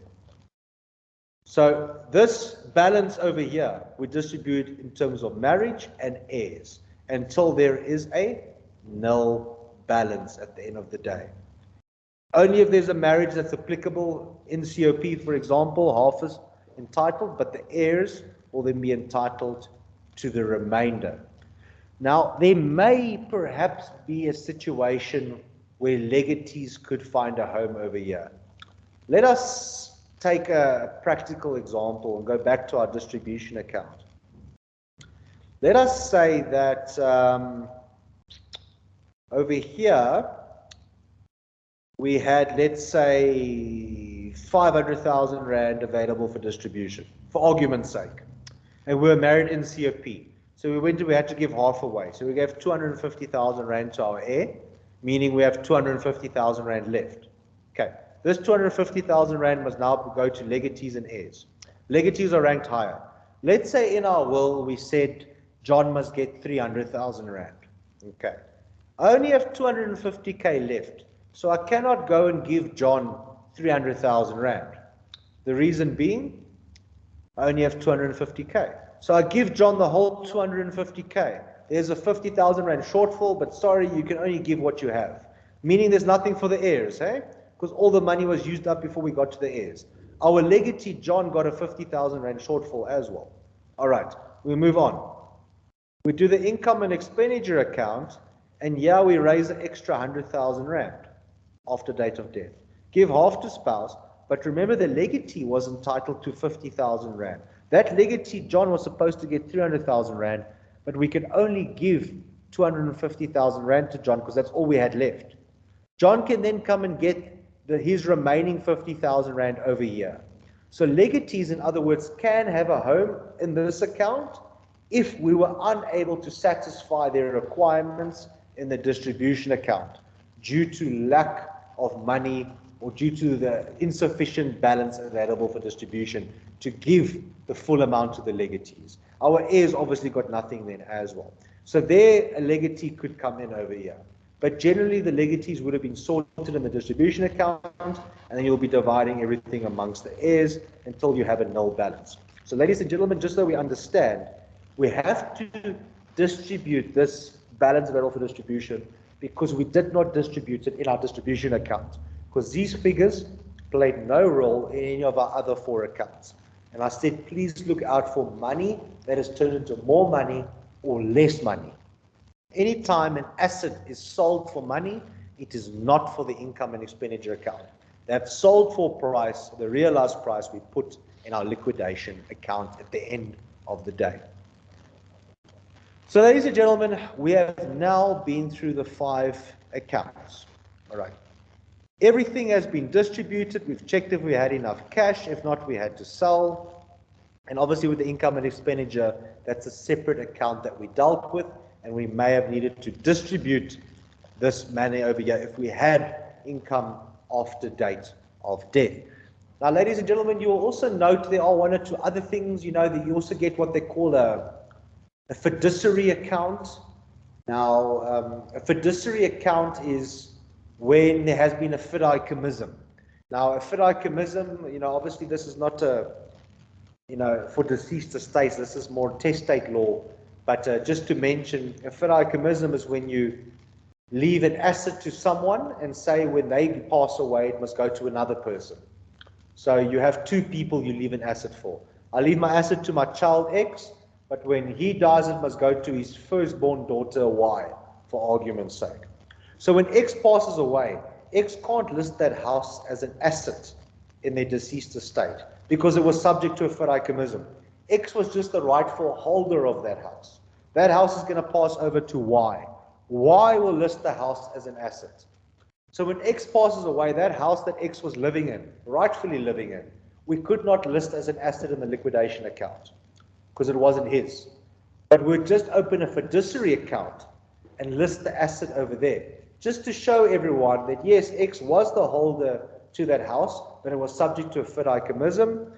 [SPEAKER 2] So this balance over here, we distribute in terms of marriage and heirs until there is a nil balance at the end of the day. Only if there's a marriage that's applicable in COP, for example, half is entitled, but the heirs will then be entitled to the remainder. Now, there may perhaps be a situation where legatees could find a home over here. Let us take a practical example and go back to our distribution account. Let us say that over here, we had, let's say, 500,000 Rand available for distribution, for argument's sake. And we were married in COP. So we had to give half away. So we gave 250,000 Rand to our heir, meaning we have 250,000 Rand left. Okay, this 250,000 Rand must now go to legatees and heirs. Legatees are ranked higher. Let's say in our will we said John must get 300,000 Rand. Okay, I only have 250K left. So I cannot go and give John 300,000 Rand. The reason being, I only have 250K. So I give John the whole 250K. There's a 50,000 Rand shortfall, but sorry, you can only give what you have. Meaning there's nothing for the heirs, eh? Because all the money was used up before we got to the heirs. Our legatee John got a 50,000 Rand shortfall as well. All right, we move on. We do the income and expenditure account, and here we raise an extra 100,000 Rand. after date of death. Give half to spouse, but remember the legatee was entitled to 50,000 rand. That legatee, John was supposed to get 300,000 rand, but we could only give 250,000 rand to John because that's all we had left. John can then come and get his remaining 50,000 rand over here. So legatees, in other words, can have a home in this account if we were unable to satisfy their requirements in the distribution account due to lack of money or due to the insufficient balance available for distribution to give the full amount to the legatees. Our heirs obviously got nothing then as well. So there a legatee could come in over here. But generally the legatees would have been sorted in the distribution account, and then you'll be dividing everything amongst the heirs until you have a null balance. So ladies and gentlemen, just so we understand, we have to distribute this balance available for distribution because we did not distribute it in our distribution account, because these figures played no role in any of our other four accounts. And I said, please look out for money that has turned into more money or less money. Anytime an asset is sold for money, it is not for the income and expenditure account. That sold for price, the realized price, we put in our liquidation account at the end of the day. So ladies and gentlemen, we have now been through the 5 accounts. All right. Everything has been distributed. We've checked if we had enough cash. If not, we had to sell. And obviously with the income and expenditure, that's a separate account that we dealt with, and we may have needed to distribute this money over here if we had income after date of death. Now, ladies and gentlemen, you will also note there are 1 or 2 other things, that you also get what they call a fiduciary account. Now, a fiduciary account is when there has been a fideicommissum. Now, a fideicommissum, obviously this is not for deceased estates, this is more testate law. But just to mention, a fideicommissum is when you leave an asset to someone and say when they pass away, it must go to another person. So you have 2 people you leave an asset for. I leave my asset to my child X, but when he dies, it must go to his firstborn daughter Y, for argument's sake. So when X passes away, X can't list that house as an asset in their deceased estate because it was subject to a fideicommissum. X was just the rightful holder of that house. That house is going to pass over to Y. Y will list the house as an asset. So when X passes away, that house that X was living in, rightfully living in, we could not list as an asset in the liquidation account because it wasn't his. But we'd just open a fiduciary account and list the asset over there, just to show everyone that yes, X was the holder to that house, but it was subject to a fideicommissum.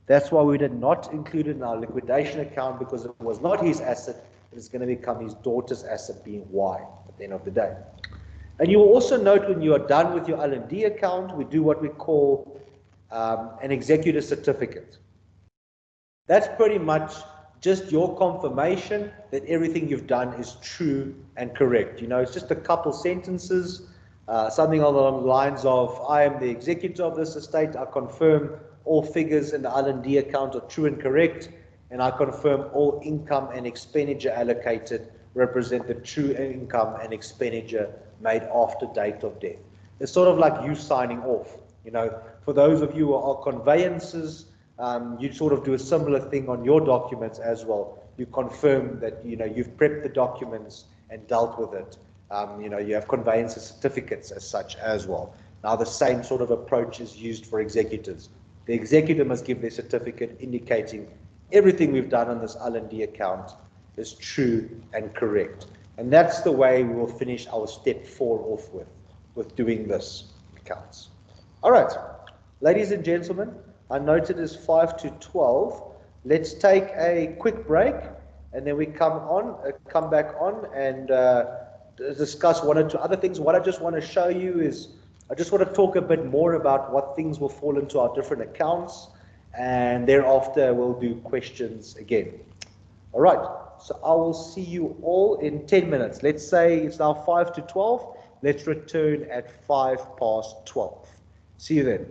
[SPEAKER 2] That's why we did not include it in our liquidation account, because it was not his asset. It's going to become his daughter's asset, being Y at the end of the day. And you will also note when you are done with your L&D account, we do what we call an executor certificate. That's pretty much just your confirmation that everything you've done is true and correct. It's just a couple sentences, something along the lines of, I am the executor of this estate, I confirm all figures in the L&D account are true and correct, and I confirm all income and expenditure allocated represent the true income and expenditure made after date of death. It's sort of like you signing off. For those of you who are conveyancers, you sort of do a similar thing on your documents as well. You confirm that you've prepped the documents and dealt with it. You have conveyancer certificates as such as well. Now the same sort of approach is used for executors. The executor must give their certificate indicating everything we've done on this L&D account is true and correct. And that's the way we will finish our step 4 off with doing this accounts. All right, ladies and gentlemen, I noted it's 5 to 12. Let's take a quick break, and then we come back on and discuss 1 or 2 other things. What I just want to show you is, I just want to talk a bit more about what things will fall into our different accounts, and thereafter we'll do questions again. All right, so I will see you all in 10 minutes. Let's say it's now 5 to 12. Let's return at 5 past 12. See you then.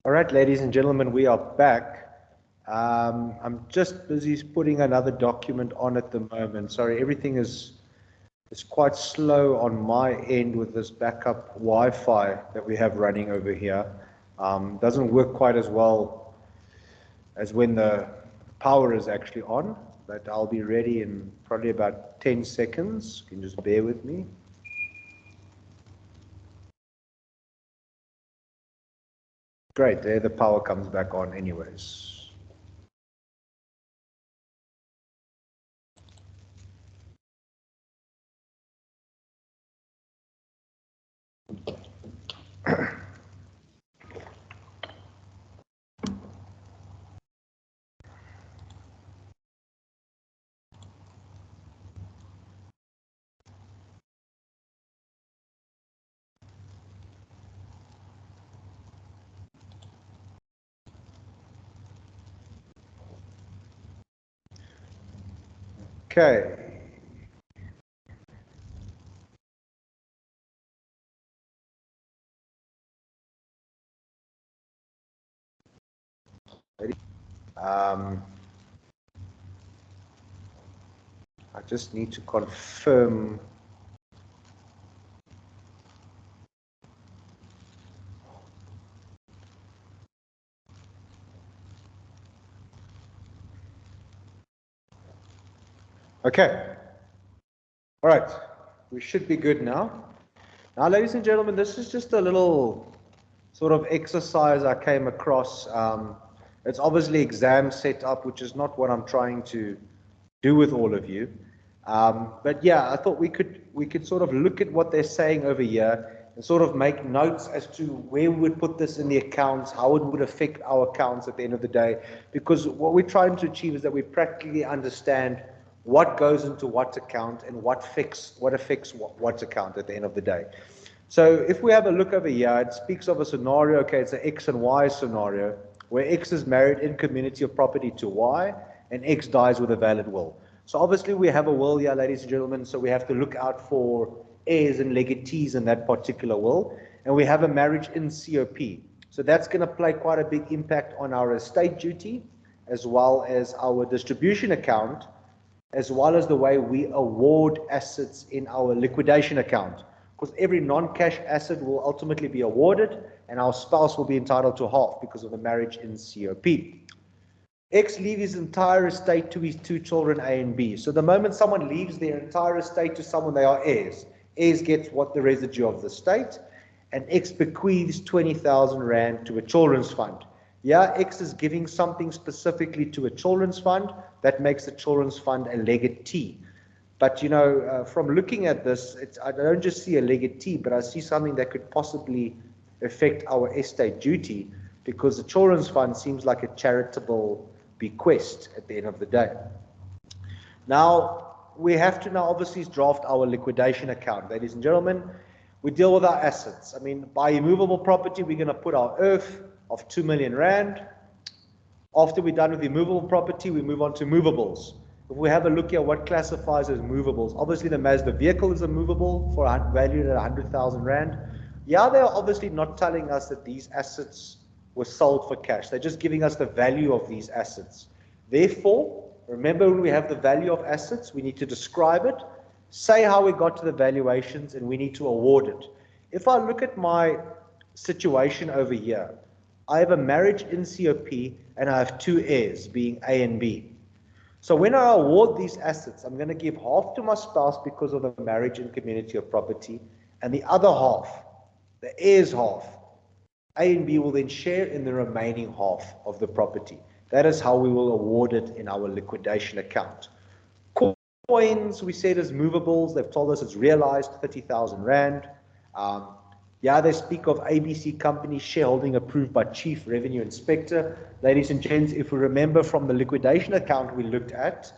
[SPEAKER 2] All right, ladies and gentlemen, we are back. I'm just busy putting another document on at the moment. Sorry, everything is quite slow on my end with this backup Wi-Fi that we have running over here. Doesn't work quite as well as when the power is actually on, but I'll be ready in probably about 10 seconds. You can just bear with me. Great, there the power comes back on anyways. Okay. Um, I just need to confirm. Okay. All right. We should be good now. Now, ladies and gentlemen, this is just a little sort of exercise I came across. It's obviously exam set up, which is not what I'm trying to do with all of you. But yeah, I thought we could sort of look at what they're saying over here and sort of make notes as to where we would put this in the accounts, how it would affect our accounts at the end of the day. Because what we're trying to achieve is that we practically understand what goes into what account and what affects what account at the end of the day. So if we have a look over here, it speaks of a scenario, okay, it's an X and Y scenario, where X is married in community of property to Y, and X dies with a valid will. So obviously we have a will here, ladies and gentlemen, so we have to look out for heirs and legatees in that particular will, and we have a marriage in COP. So that's going to play quite a big impact on our estate duty, as well as our distribution account, as well as the way we award assets in our liquidation account. Because every non-cash asset will ultimately be awarded, and our spouse will be entitled to half because of the marriage in COP. X leaves his entire estate to his two children, A and B. So the moment someone leaves their entire estate to someone, they are heirs. Heirs get what the residue of the estate, and X bequeaths 20,000 Rand to a children's fund. Yeah, X is giving something specifically to a children's fund that makes the children's fund a legatee. But from looking at this, I don't just see a legatee, but I see something that could possibly affect our estate duty, because the children's fund seems like a charitable bequest at the end of the day. Now, we have to now obviously draft our liquidation account. Ladies and gentlemen, we deal with our assets. I mean, by immovable property, we're going to put our earth of 2 million Rand. After we're done with immovable property, we move on to movables. If we have a look here, what classifies as movables? Obviously, the Mazda vehicle is a movable for valued at 100,000 Rand. Yeah, they're obviously not telling us that these assets were sold for cash. They're just giving us the value of these assets. Therefore, remember, when we have the value of assets, we need to describe it, say how we got to the valuations, and we need to award it. If I look at my situation over here, I have a marriage in COP and I have two heirs, being A and B. So when I award these assets, I'm going to give half to my spouse because of the marriage and community of property, and the other half, the heirs half, A and B will then share in the remaining half of the property. That is how we will award it in our liquidation account. Coins, we said, as movables. They've told us it's realized 30,000 Rand. Yeah, they speak of ABC company shareholding approved by Chief Revenue Inspector. Ladies and gents, if we remember from the liquidation account we looked at,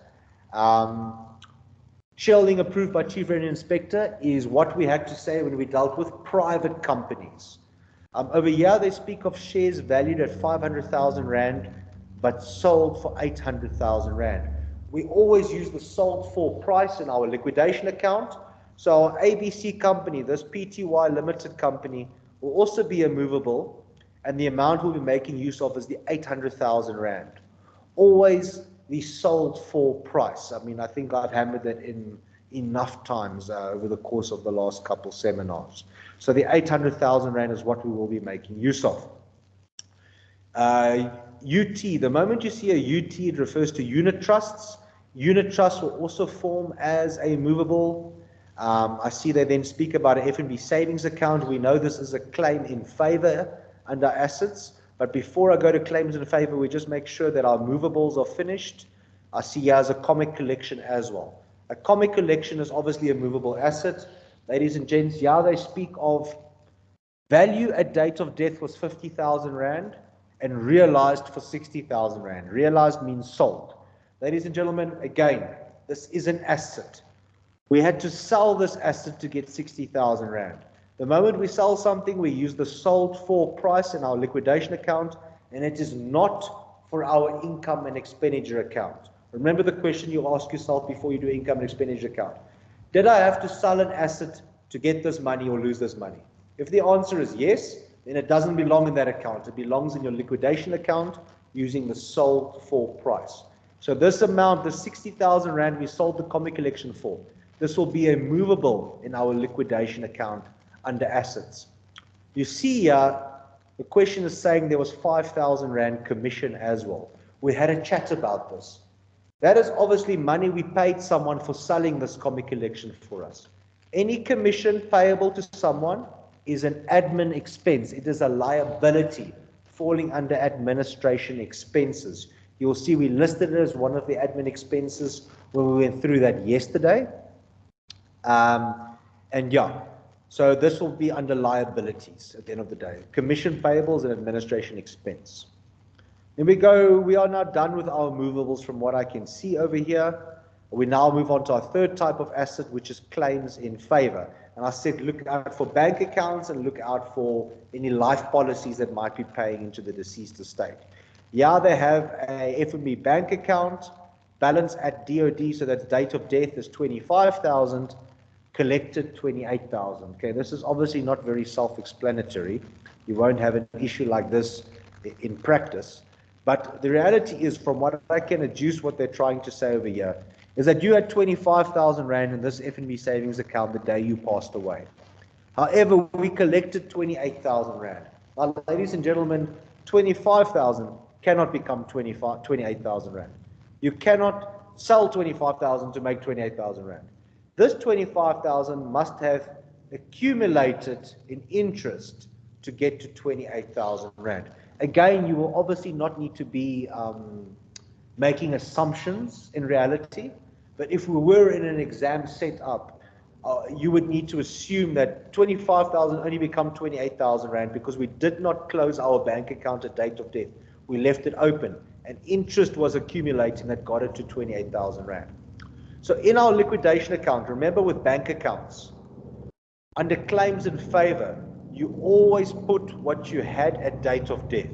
[SPEAKER 2] shareholding approved by Chief Revenue Inspector is what we had to say when we dealt with private companies. Over here, they speak of shares valued at 500,000 Rand, but sold for 800,000 Rand. We always use the sold for price in our liquidation account. So our ABC company, this PTY Limited company, will also be a movable, and the amount we'll be making use of is the 800,000 Rand. Always the sold for price. I mean, I think I've hammered that in enough times over the course of the last couple seminars. So the 800,000 Rand is what we will be making use of. UT, the moment you see a UT, it refers to unit trusts. Unit trusts will also form as a movable. I see they then speak about an FNB savings account. We know this is a claim in favor under assets, but before I go to claims in favor, we just make sure that our movables are finished. I see here as a comic collection as well. A comic collection is obviously a movable asset. Ladies and gents, yeah, they speak of value at date of death was 50,000 Rand and realized for 60,000 Rand. Realized means sold. Ladies and gentlemen, again, this is an asset. We had to sell this asset to get 60,000 Rand. The moment we sell something, we use the sold for price in our liquidation account, and it is not for our income and expenditure account. Remember the question you ask yourself before you do income and expenditure account. Did I have to sell an asset to get this money or lose this money? If the answer is yes, then it doesn't belong in that account. It belongs in your liquidation account using the sold for price. So this amount, the 60,000 Rand we sold the comic collection for, this will be a movable in our liquidation account under assets. You see here, the question is saying there was 5,000 Rand commission as well. We had a chat about this. That is obviously money we paid someone for selling this comic collection for us. Any commission payable to someone is an admin expense. It is a liability falling under administration expenses. You'll see we listed it as one of the admin expenses when we went through that yesterday. And yeah, so this will be under liabilities at the end of the day. Commission payables and administration expense. Then we go, we are now done with our movables from what I can see over here. We now move on to our third type of asset, which is claims in favor. And I said look out for bank accounts and look out for any life policies that might be paying into the deceased estate. Yeah, they have a FNB bank account, balance at DOD, so that date of death is 25,000, collected 28,000. Okay, this is obviously not very self-explanatory. You won't have an issue like this in practice. But the reality is, from what I can adduce what they're trying to say over here, is that you had 25,000 Rand in this FNB savings account the day you passed away. However, we collected 28,000 Rand. Now, ladies and gentlemen, 25,000 cannot become 28,000 Rand. You cannot sell 25,000 to make 28,000 Rand. This 25,000 must have accumulated in interest to get to 28,000 Rand. Again, you will obviously not need to be making assumptions in reality, but if we were in an exam setup, you would need to assume that 25,000 only become 28,000 Rand because we did not close our bank account at date of death. We left it open, and interest was accumulating that got it to 28,000 Rand. So in our liquidation account, remember with bank accounts, under claims in favor, you always put what you had at date of death.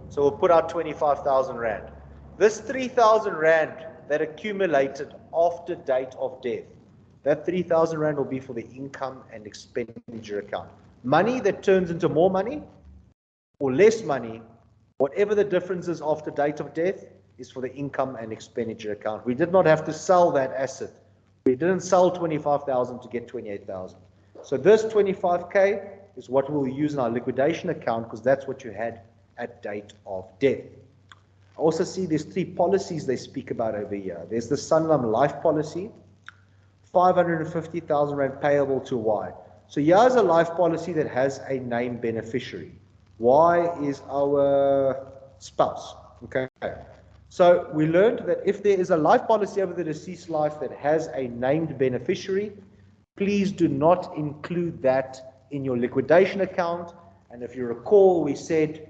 [SPEAKER 2] So we'll put out 25,000 Rand. This 3,000 Rand that accumulated after date of death, that 3,000 Rand will be for the income and expenditure account. Money that turns into more money or less money, whatever the difference is after date of death, is for the income and expenditure account. We did not have to sell that asset. We didn't sell 25,000 to get 28,000. So this 25K is what we'll use in our liquidation account because that's what you had at date of death. I also see there's three policies they speak about over here. There's the Sanlam life policy, 550,000 Rand payable to Y. So here's a life policy that has a named beneficiary. Y is our spouse. Okay. So we learned that if there is a life policy over the deceased life that has a named beneficiary, please do not include that in your liquidation account. And if you recall, we said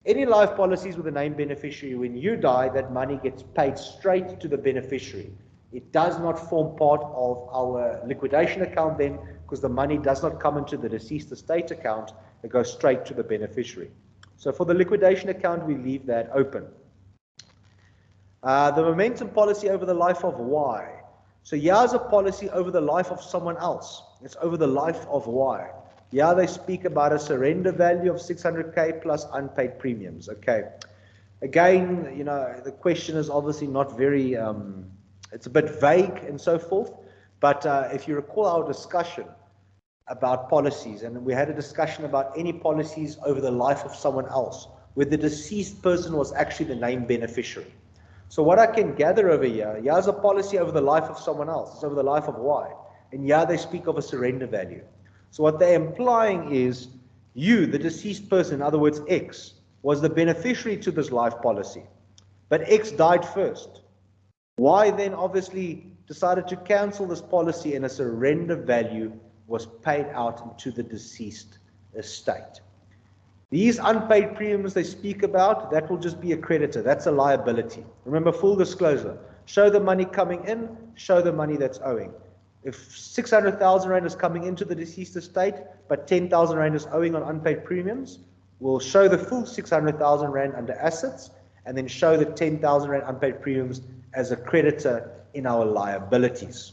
[SPEAKER 2] any life policies with a named beneficiary, when you die, that money gets paid straight to the beneficiary. It does not form part of our liquidation account then, because the money does not come into the deceased estate account. It goes straight to the beneficiary. So for the liquidation account, we leave that open. The momentum policy over the life of Y. So here's a policy over the life of someone else. It's over the life of Y. Yeah, they speak about a surrender value of 600K plus unpaid premiums. Okay. Again, the question is obviously not very, it's a bit vague and so forth. But if you recall our discussion about policies, and we had a discussion about any policies over the life of someone else, where the deceased person was actually the named beneficiary. So what I can gather over here, here's a policy over the life of someone else. It's over the life of Y. And yeah, they speak of a surrender value. So what they're implying is you, the deceased person, in other words, X, was the beneficiary to this life policy. But X died first. Y then obviously decided to cancel this policy, and a surrender value was paid out into the deceased estate. These unpaid premiums they speak about, that will just be a creditor. That's a liability. Remember, full disclosure. Show the money coming in, show the money that's owing. If 600,000 Rand is coming into the deceased estate, but 10,000 Rand is owing on unpaid premiums, we'll show the full 600,000 Rand under assets, and then show the 10,000 Rand unpaid premiums as a creditor in our liabilities.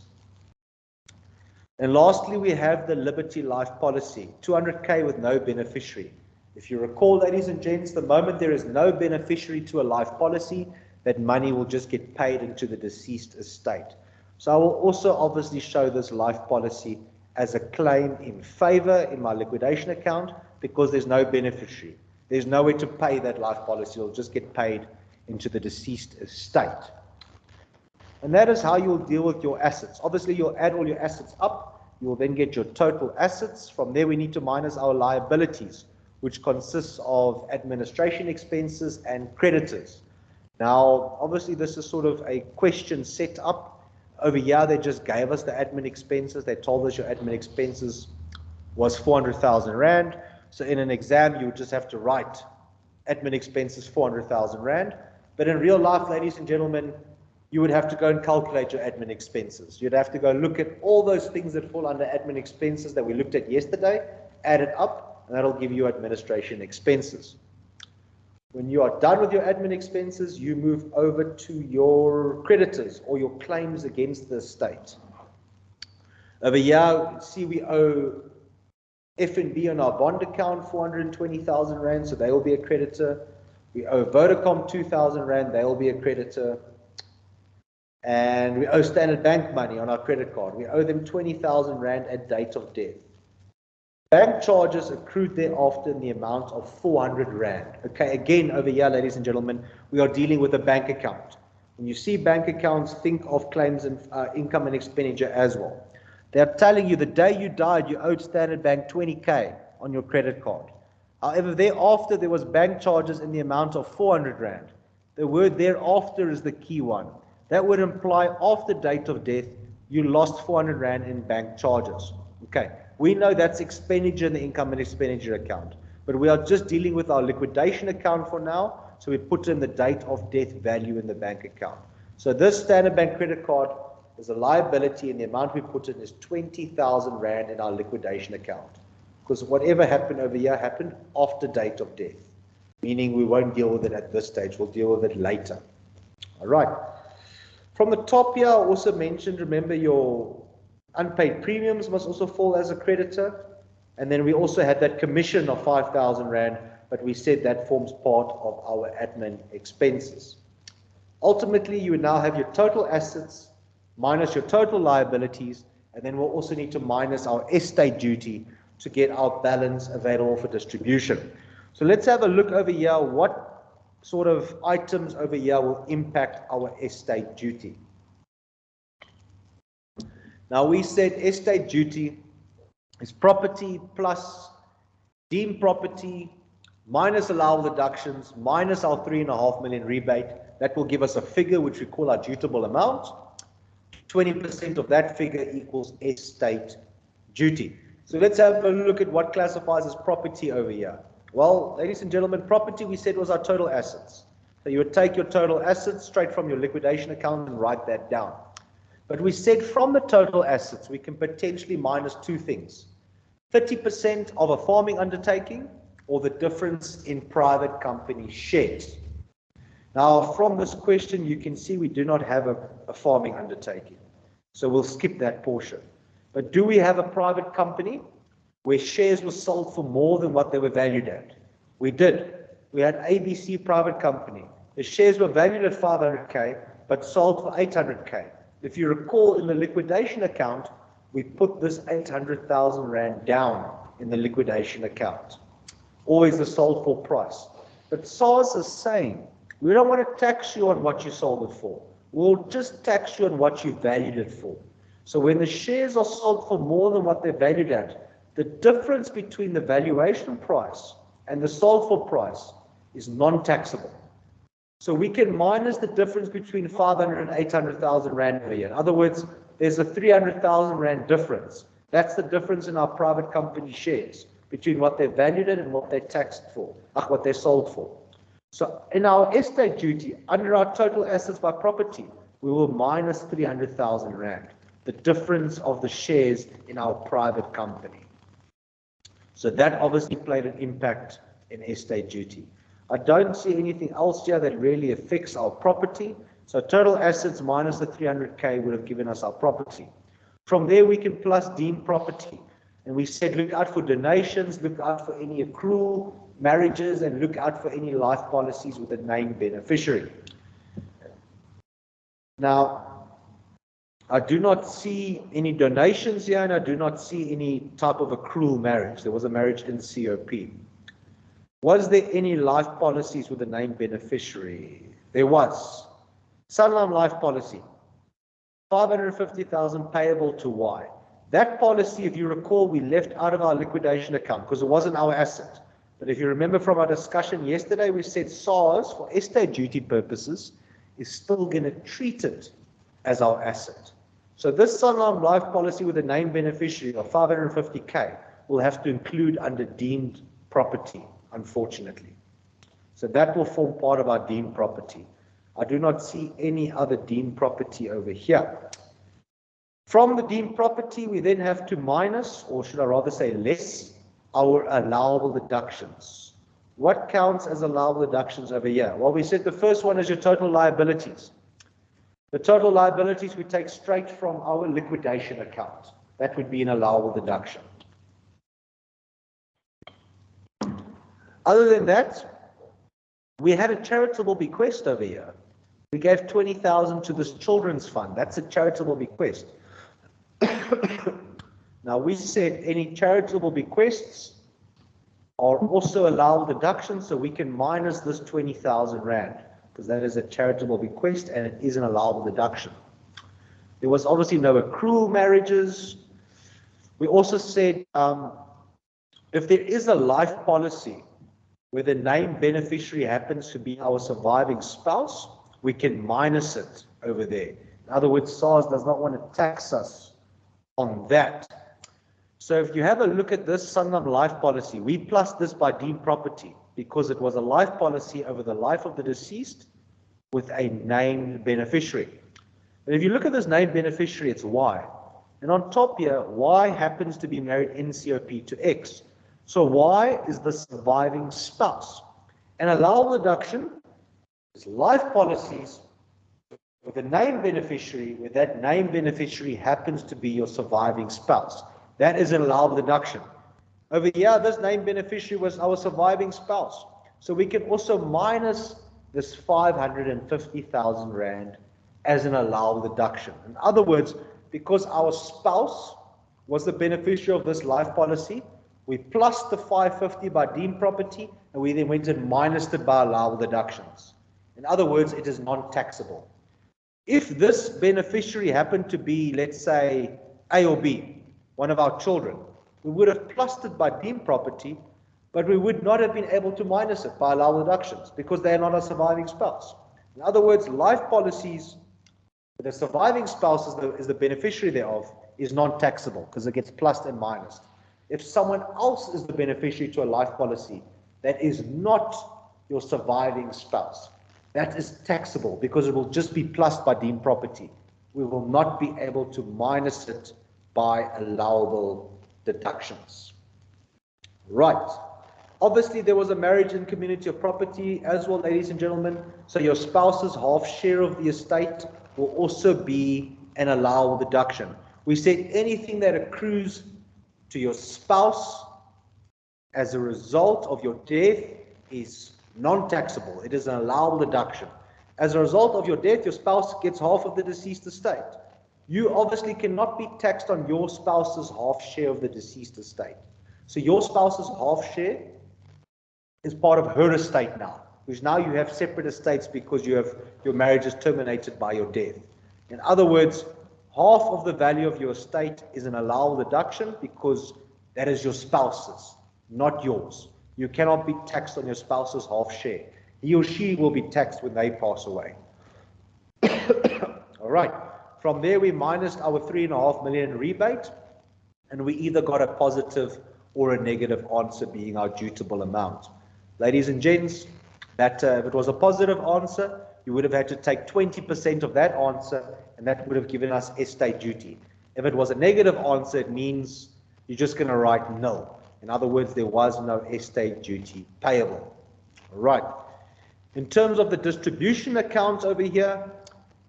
[SPEAKER 2] And lastly, we have the Liberty Life policy, 200K with no beneficiary. If you recall, ladies and gents, the moment there is no beneficiary to a life policy, that money will just get paid into the deceased estate. So I will also obviously show this life policy as a claim in favor in my liquidation account, because there's no beneficiary. There's no way to pay that life policy. It'll just get paid into the deceased estate. And that is how you'll deal with your assets. Obviously, you'll add all your assets up. You'll then get your total assets. From there, we need to minus our liabilities, which consists of administration expenses and creditors. Now, obviously, this is sort of a question set up. Over here, they just gave us the admin expenses. They told us your admin expenses was 400,000 Rand. So in an exam, you would just have to write admin expenses 400,000 Rand. But in real life, ladies and gentlemen, you would have to go and calculate your admin expenses. You'd have to go look at all those things that fall under admin expenses that we looked at yesterday, add it up, and that'll give you administration expenses. When you are done with your admin expenses, you move over to your creditors or your claims against the estate. Over here, see we owe F&B on our bond account 420,000 Rand, so they will be a creditor. We owe Vodacom 2,000 Rand, they will be a creditor. And we owe Standard Bank money on our credit card. We owe them 20,000 Rand at date of death. Bank charges accrued thereafter in the amount of 400 Rand. Okay, again, over here, ladies and gentlemen, we are dealing with a bank account. When you see bank accounts, think of claims and income and expenditure as well. They're telling you the day you died, you owed Standard Bank 20K on your credit card. However, thereafter, there was bank charges in the amount of 400 Rand. The word thereafter is the key one. That would imply after date of death, you lost 400 Rand in bank charges. Okay, we know that's expenditure in the income and expenditure account, but we are just dealing with our liquidation account for now, so we put in the date of death value in the bank account. So this Standard Bank credit card is a liability, and the amount we put in is 20,000 Rand in our liquidation account, because whatever happened over here happened after date of death, meaning we won't deal with it at this stage, we'll deal with it later. All right. From the top here, I also mentioned, remember, your unpaid premiums must also fall as a creditor. And then we also had that commission of 5,000 Rand, but we said that forms part of our admin expenses. Ultimately, you would now have your total assets minus your total liabilities, and then we'll also need to minus our estate duty to get our balance available for distribution. So let's have a look over here. What sort of items over here will impact our estate duty? Now, we said estate duty is property plus deemed property minus allowable deductions minus our 3.5 million rebate. That will give us a figure which we call our dutiable amount. 20% of that figure equals estate duty. So let's have a look at what classifies as property over here. Well, ladies and gentlemen, property we said was our total assets. So you would take your total assets straight from your liquidation account and write that down. But we said from the total assets, we can potentially minus two things. 30% of a farming undertaking, or the difference in private company shares. Now, from this question, you can see we do not have a farming undertaking. So we'll skip that portion. But do we have a private company? where shares were sold for more than what they were valued at? We did. We had ABC private company. The shares were valued at 500K, but sold for 800K. If you recall, in the liquidation account, we put this 800,000 Rand down in the liquidation account. Always the sold for price. But SARS is saying, we don't want to tax you on what you sold it for. We'll just tax you on what you valued it for. So when the shares are sold for more than what they're valued at, the difference between the valuation price and the sold for price is non-taxable. So we can minus the difference between 500 and 800,000 Rand a year. In other words, there's a 300,000 Rand difference. That's the difference in our private company shares between what they're valued at and what they're taxed for, what they're sold for. So in our estate duty, under our total assets by property, we will minus 300,000 Rand, the difference of the shares in our private company. So that obviously played an impact in estate duty. I don't see anything else here that really affects our property. So total assets minus the 300K would have given us our property. From there, we can plus deemed property. And we said, look out for donations, look out for any accrual, marriages, and look out for any life policies with a named beneficiary. Now, I do not see any donations here, and I do not see any type of accrual marriage. There was a marriage in COP. Was there any life policies with a named beneficiary? There was. Sanlam Life Policy, 550,000 payable to Y. That policy, if you recall, we left out of our liquidation account because it wasn't our asset. But if you remember from our discussion yesterday, we said SARS, for estate duty purposes, is still going to treat it as our asset. So this Sanlam Life Policy with a named beneficiary of 550K will have to include under deemed property, unfortunately. So that will form part of our deemed property. I do not see any other deemed property over here. From the deemed property, we then have to minus, or should I rather say less, our allowable deductions. What counts as allowable deductions over here? Well, we said the first one is your total liabilities. The total liabilities we take straight from our liquidation account. That would be an allowable deduction. Other than that, we had a charitable bequest over here. We gave 20,000 to this children's fund. That's a charitable bequest. Now, we said any charitable bequests are also allowable deductions, so we can minus this 20,000 Rand, because that is a charitable bequest and it is an allowable deduction. There was obviously no accrual marriages. We also said if there is a life policy where the named beneficiary happens to be our surviving spouse, we can minus it over there. In other words, SARS does not want to tax us on that. So if you have a look at this Sanlam life policy, we plus this by deemed property because it was a life policy over the life of the deceased with a named beneficiary. But if you look at this named beneficiary, it's Y. And on top here, Y happens to be married in COP to X. So Y is the surviving spouse. And allowable deduction is life policies with a named beneficiary, where that named beneficiary happens to be your surviving spouse. That is an allowable deduction. Over here, this named beneficiary was our surviving spouse. So we can also minus this 550,000 Rand as an allowable deduction. In other words, because our spouse was the beneficiary of this life policy, we plus the 550 by deemed property, and we then went and minused it by allowable deductions. In other words, it is non-taxable. If this beneficiary happened to be, let's say, A or B, one of our children, we would have plussed it by deemed property, but we would not have been able to minus it by allowable deductions because they are not a surviving spouse. In other words, life policies, the surviving spouse is the beneficiary thereof, is non-taxable because it gets plussed and minused. If someone else is the beneficiary to a life policy that is not your surviving spouse, that is taxable because it will just be plussed by deemed property. We will not be able to minus it by allowable deductions. Right. Obviously, there was a marriage in community of property as well, ladies and gentlemen. So your spouse's half share of the estate will also be an allowable deduction. We said anything that accrues to your spouse as a result of your death is non-taxable. It is an allowable deduction. As a result of your death, your spouse gets half of the deceased estate. You obviously cannot be taxed on your spouse's half share of the deceased estate. So your spouse's half share is part of her estate now, because now you have separate estates because your marriage is terminated by your death. In other words, half of the value of your estate is an allowable deduction because that is your spouse's, not yours. You cannot be taxed on your spouse's half share. He or she will be taxed when they pass away. All right. From there, we minused our 3.5 million rebate, and we either got a positive or a negative answer being our dutiable amount. Ladies and gents, that if it was a positive answer, you would have had to take 20% of that answer, and that would have given us estate duty. If it was a negative answer, it means you're just going to write nil. In other words, there was no estate duty payable. All right. In terms of the distribution accounts over here,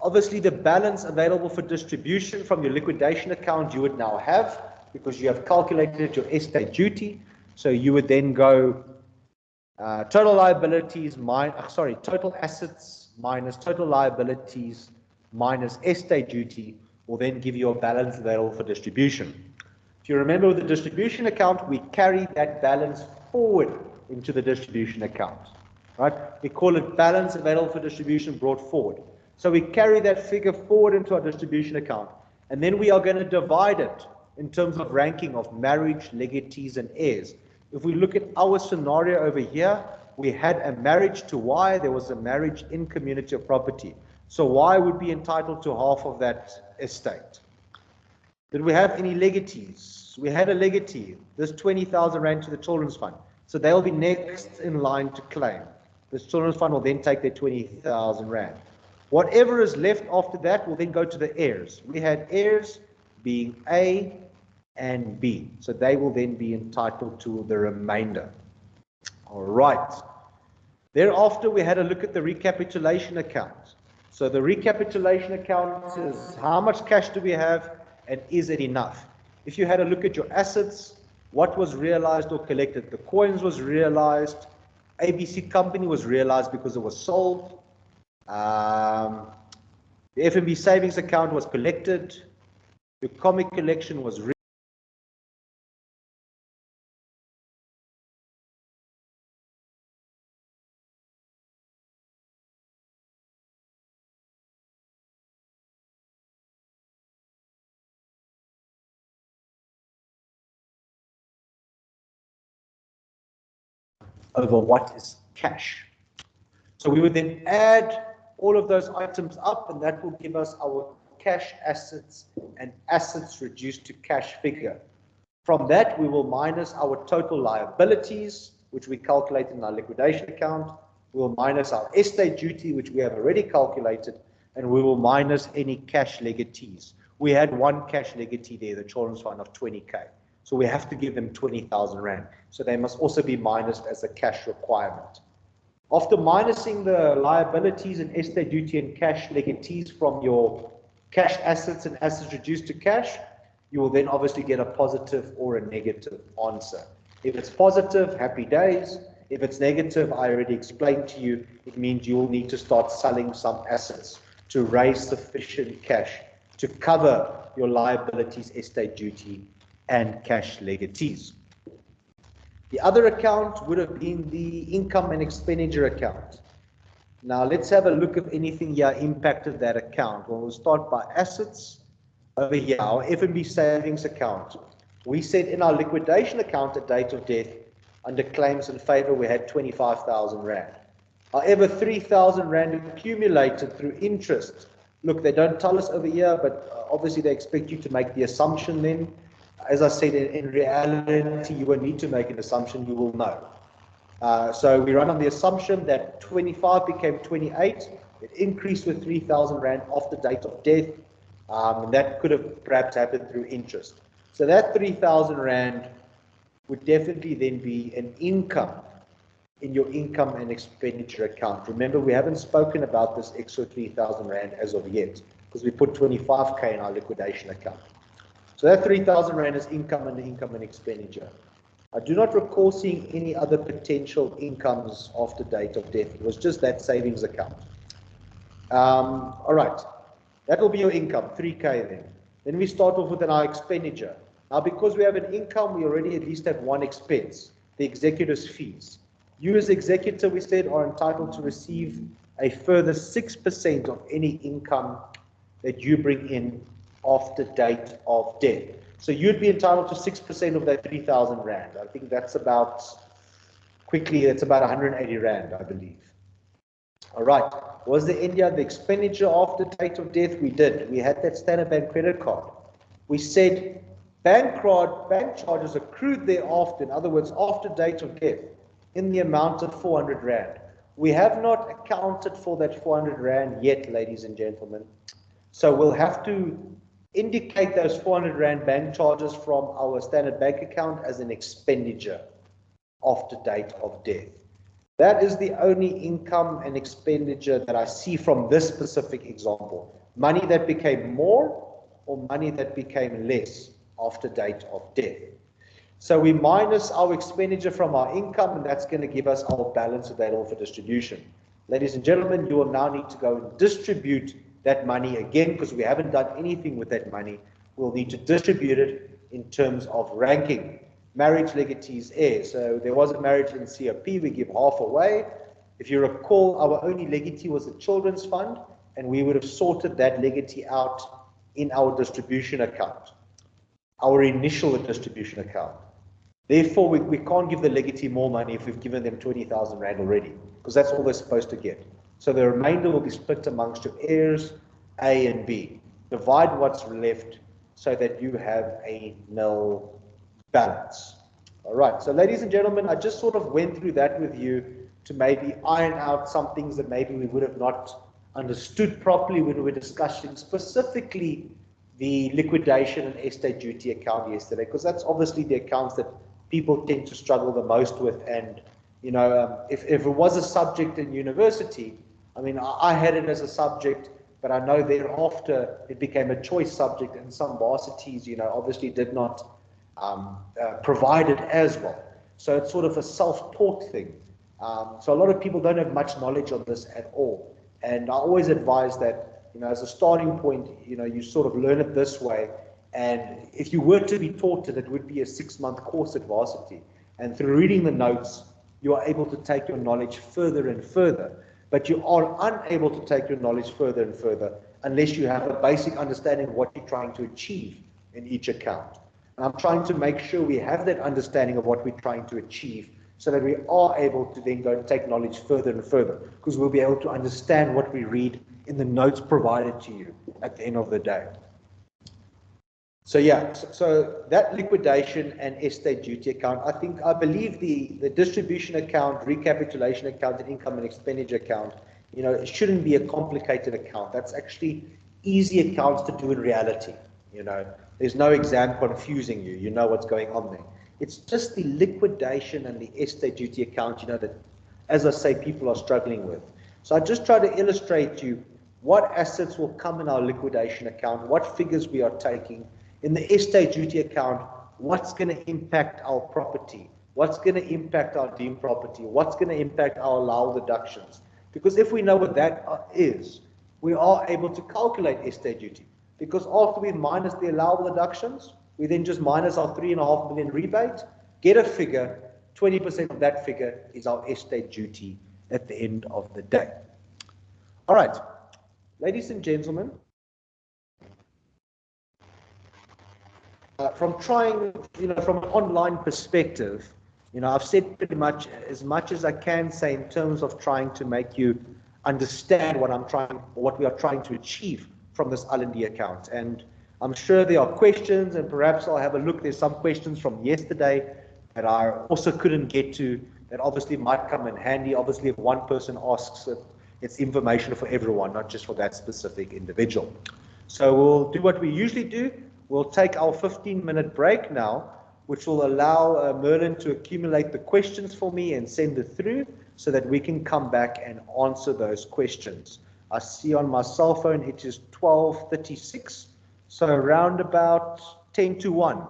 [SPEAKER 2] obviously the balance available for distribution from your liquidation account you would now have, because you have calculated your estate duty. So you would then go total liabilities total assets minus total liabilities minus estate duty will then give you a balance available for distribution. If you remember with the distribution account, we carry that balance forward into the distribution account. Right? We call it balance available for distribution brought forward. So we carry that figure forward into our distribution account, and then we are going to divide it in terms of ranking of marriage, legatees, and heirs. If we look at our scenario over here, we had a marriage to Y, there was a marriage in community of property. So Y would be entitled to half of that estate. Did we have any legatees? We had a legatee, this 20,000 Rand to the Children's Fund. So they'll be next in line to claim. This Children's Fund will then take their 20,000 Rand. Whatever is left after that will then go to the heirs. We had heirs being A and B. So they will then be entitled to the remainder. All right. Thereafter, we had a look at the recapitulation account. So the recapitulation account is how much cash do we have and is it enough? If you had a look at your assets, what was realized or collected? The coins was realized. ABC company was realized because it was sold. The FNB savings account was collected. The comic collection was over what is cash. So we would then add all of those items up, and that will give us our cash assets and assets reduced to cash figure. From that, we will minus our total liabilities, which we calculate in our liquidation account. We will minus our estate duty, which we have already calculated, and we will minus any cash legatees. We had one cash legatee there, the Children's Fund of 20K. So we have to give them 20,000 Rand. So they must also be minused as a cash requirement. After minusing the liabilities and estate duty and cash legatees from your cash assets and assets reduced to cash, you will then obviously get a positive or a negative answer. If it's positive, happy days. If it's negative, I already explained to you, it means you will need to start selling some assets to raise sufficient cash to cover your liabilities, estate duty, and cash legatees. The other account would have been the income and expenditure account. Now let's have a look if anything here impacted that account. Well, we'll start by assets. Over here, our FNB savings account. We said in our liquidation account at date of death, under claims in favor, we had 25,000 Rand. However, 3,000 Rand accumulated through interest. Look, they don't tell us over here, but obviously they expect you to make the assumption then. As I said, in reality, you won't need to make an assumption, you will know. So we run on the assumption that 25 became 28. It increased with 3,000 Rand off the date of death. And that could have perhaps happened through interest. So that 3,000 Rand would definitely then be an income in your income and expenditure account. Remember, we haven't spoken about this extra 3,000 Rand as of yet, because we put 25K in our liquidation account. So that 3,000 Rand is income and income and expenditure. I do not recall seeing any other potential incomes after date of death. It was just that savings account. All right, that will be your income, 3K then. Then we start off with our expenditure. Now, because we have an income, we already at least have one expense, the executor's fees. You as executor, we said, are entitled to receive a further 6% of any income that you bring in after date of death. So you'd be entitled to 6% of that 3,000 Rand. I think that's about, quickly, it's about 180 Rand, I believe. All right. Was there any other expenditure after date of death? We did. We had that Standard Bank credit card. We said bank charges accrued thereafter, in other words, after date of death, in the amount of 400 Rand. We have not accounted for that 400 Rand yet, ladies and gentlemen. So we'll have to indicate those 400 Rand bank charges from our Standard Bank account as an expenditure after date of death. That is the only income and expenditure that I see from this specific example. Money that became more or money that became less after date of death. So we minus our expenditure from our income, and that's going to give us our balance available for distribution. Ladies and gentlemen, you will now need to go and distribute that money again, because we haven't done anything with that money. We'll need to distribute it in terms of ranking. Marriage, legatees, heirs. So there was a marriage in COP, we give half away. If you recall, our only legatee was the children's fund, and we would have sorted that legatee out in our distribution account, our initial distribution account. Therefore, we can't give the legatee more money if we've given them 20,000 Rand already, because that's all they're supposed to get. So the remainder will be split amongst your heirs, A and B. Divide what's left so that you have a nil balance. All right, so ladies and gentlemen, I just sort of went through that with you to maybe iron out some things that maybe we would have not understood properly when we were discussing specifically the liquidation and estate duty account yesterday, because that's obviously the accounts that people tend to struggle the most with. And you know, if it was a subject in university, I mean, I had it as a subject, but I know thereafter it became a choice subject, and some varsities, you know, obviously did not provide it as well. So it's sort of a self-taught thing. So a lot of people don't have much knowledge on this at all. And I always advise that, you know, as a starting point, you know, you sort of learn it this way. And if you were to be taught it, it would be a 6-month course at varsity. And through reading the notes, you are able to take your knowledge further and further. But you are unable to take your knowledge further and further unless you have a basic understanding of what you're trying to achieve in each account. And I'm trying to make sure we have that understanding of what we're trying to achieve so that we are able to then go and take knowledge further and further, because we'll be able to understand what we read in the notes provided to you at the end of the day. So yeah, so that liquidation and estate duty account, I believe the distribution account, recapitulation account, and income and expenditure account, you know, it shouldn't be a complicated account. That's actually easy accounts to do in reality. You know, there's no exam confusing you. You know what's going on there. It's just the liquidation and the estate duty account, you know, that, as I say, people are struggling with. So I just try to illustrate to you what assets will come in our liquidation account, what figures we are taking. In the estate duty account, what's going to impact our property? What's going to impact our deemed property? What's going to impact our allowable deductions? Because if we know what that is, we are able to calculate estate duty. Because after we minus the allowable deductions, we then just minus our 3.5 million rebate, get a figure, 20% of that figure is our estate duty at the end of the day. All right, ladies and gentlemen, from trying, you know, from an online perspective, you know, I've said pretty much as I can say in terms of trying to make you understand what we are trying to achieve from this L&D account. And I'm sure there are questions, and perhaps I'll have a look. There's some questions from yesterday that I also couldn't get to that obviously might come in handy. Obviously, if one person asks it, it's information for everyone, not just for that specific individual. So we'll do what we usually do. We'll take our 15-minute break now, which will allow Merlin to accumulate the questions for me and send it through so that we can come back and answer those questions. I see on my cell phone it is 12:36, so around about 10 to 1,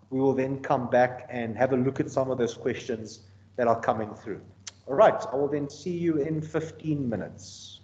[SPEAKER 2] we will then come back and have a look at some of those questions that are coming through. All right, I will then see you in 15 minutes.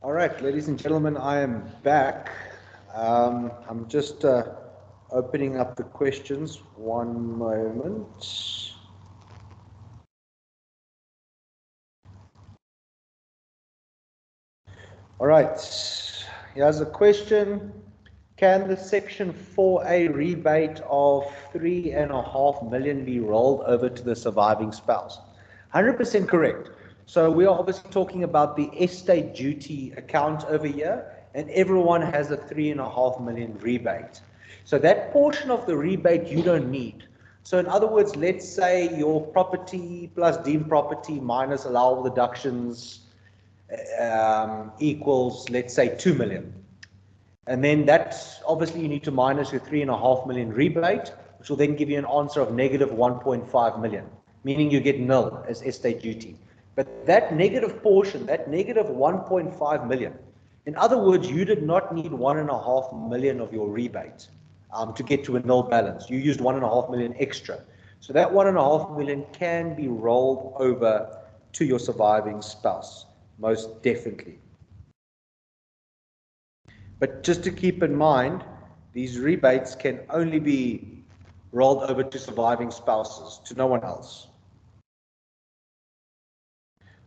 [SPEAKER 2] All right, ladies and gentlemen, I am back. I'm just opening up the questions. One moment. All right, here's a question. Can the Section 4A rebate of 3.5 million be rolled over to the surviving spouse? 100% correct. So we are obviously talking about the estate duty account over here, and everyone has a 3.5 million rebate. So that portion of the rebate you don't need. So in other words, let's say your property plus deemed property minus allowable deductions equals, let's say, 2 million. And then that's obviously you need to minus your 3.5 million rebate, which will then give you an answer of negative 1.5 million, meaning you get nil as estate duty. But that negative portion, that negative 1.5 million, in other words, you did not need 1.5 million of your rebate to get to a nil balance. You used 1.5 million extra. So that 1.5 million can be rolled over to your surviving spouse, most definitely. But just to keep in mind, these rebates can only be rolled over to surviving spouses, to no one else.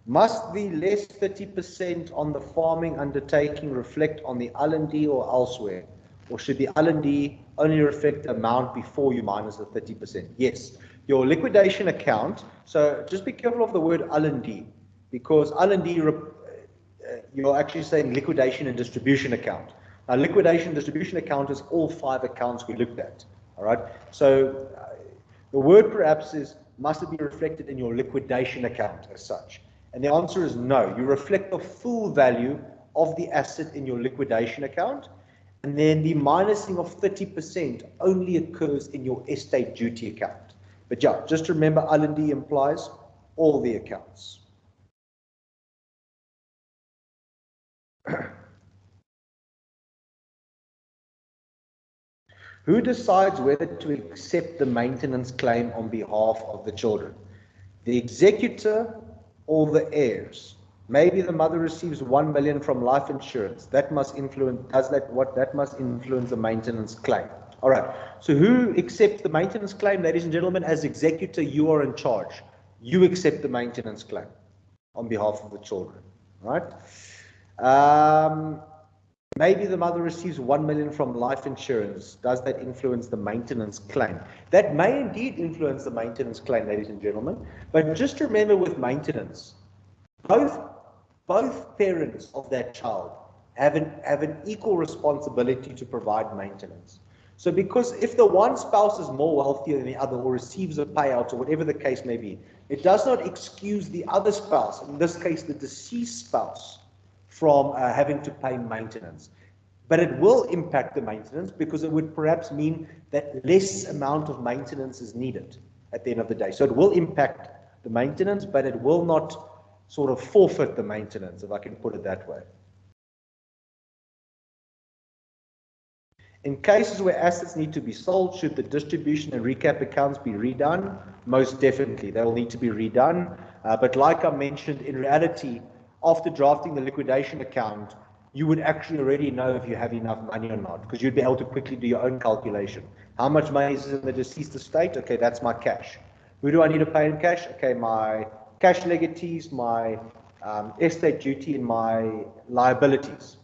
[SPEAKER 2] Must the less 30% on the farming undertaking reflect on the L&D or elsewhere? Or should the L&D only reflect the amount before you minus the 30%? Yes. Your liquidation account, so just be careful of the word L&D, because L&D, you're actually saying liquidation and distribution account. Now, liquidation and distribution account is all 5 accounts we looked at. All right. So the word perhaps is, must it be reflected in your liquidation account as such? And the answer is no. You reflect the full value of the asset in your liquidation account, and then the minusing of 30% only occurs in your estate duty account. But yeah, just remember L&D implies all the accounts. Who decides whether to accept the maintenance claim on behalf of the children? The executor or the heirs? Maybe the mother receives 1 million from life insurance. That must influence, that must influence the maintenance claim. All right. So who accepts the maintenance claim, ladies and gentlemen? As executor, you are in charge. You accept the maintenance claim on behalf of the children. All right. Maybe the mother receives 1 million from life insurance. Does that influence the maintenance claim? That may indeed influence the maintenance claim, ladies and gentlemen. But just remember with maintenance, both parents of that child have an equal responsibility to provide maintenance. So because if the one spouse is more wealthier than the other or receives a payout or whatever the case may be, it does not excuse the other spouse, in this case the deceased spouse, from having to pay maintenance. But it will impact the maintenance because it would perhaps mean that less amount of maintenance is needed at the end of the day. So it will impact the maintenance, but it will not sort of forfeit the maintenance, if I can put it that way. In cases where assets need to be sold, should the distribution and recap accounts be redone? Most definitely, they will need to be redone. But like I mentioned, in reality, after drafting the liquidation account, you would actually already know if you have enough money or not, because you'd be able to quickly do your own calculation. How much money is in the deceased estate? Okay, that's my cash. Who do I need to pay in cash? Okay, my cash legatees, my estate duty, and my liabilities.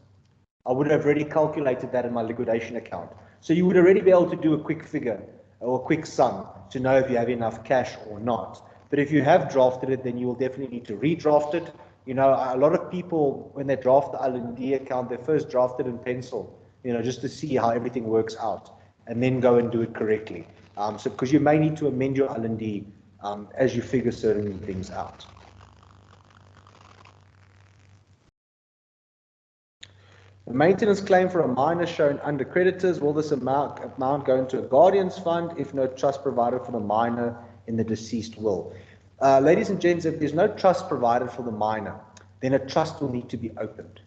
[SPEAKER 2] I would have already calculated that in my liquidation account. So you would already be able to do a quick figure or a quick sum to know if you have enough cash or not. But if you have drafted it, then you will definitely need to redraft it. You know, a lot of people, when they draft the L&D account, they first draft it in pencil, you know, just to see how everything works out, and then go and do it correctly. So because you may need to amend your L&D as you figure certain things out. The maintenance claim for a minor shown under creditors, will this amount go into a guardian's fund if no trust provided for the minor in the deceased will? Ladies and gents, if there's no trust provided for the minor, then a trust will need to be opened.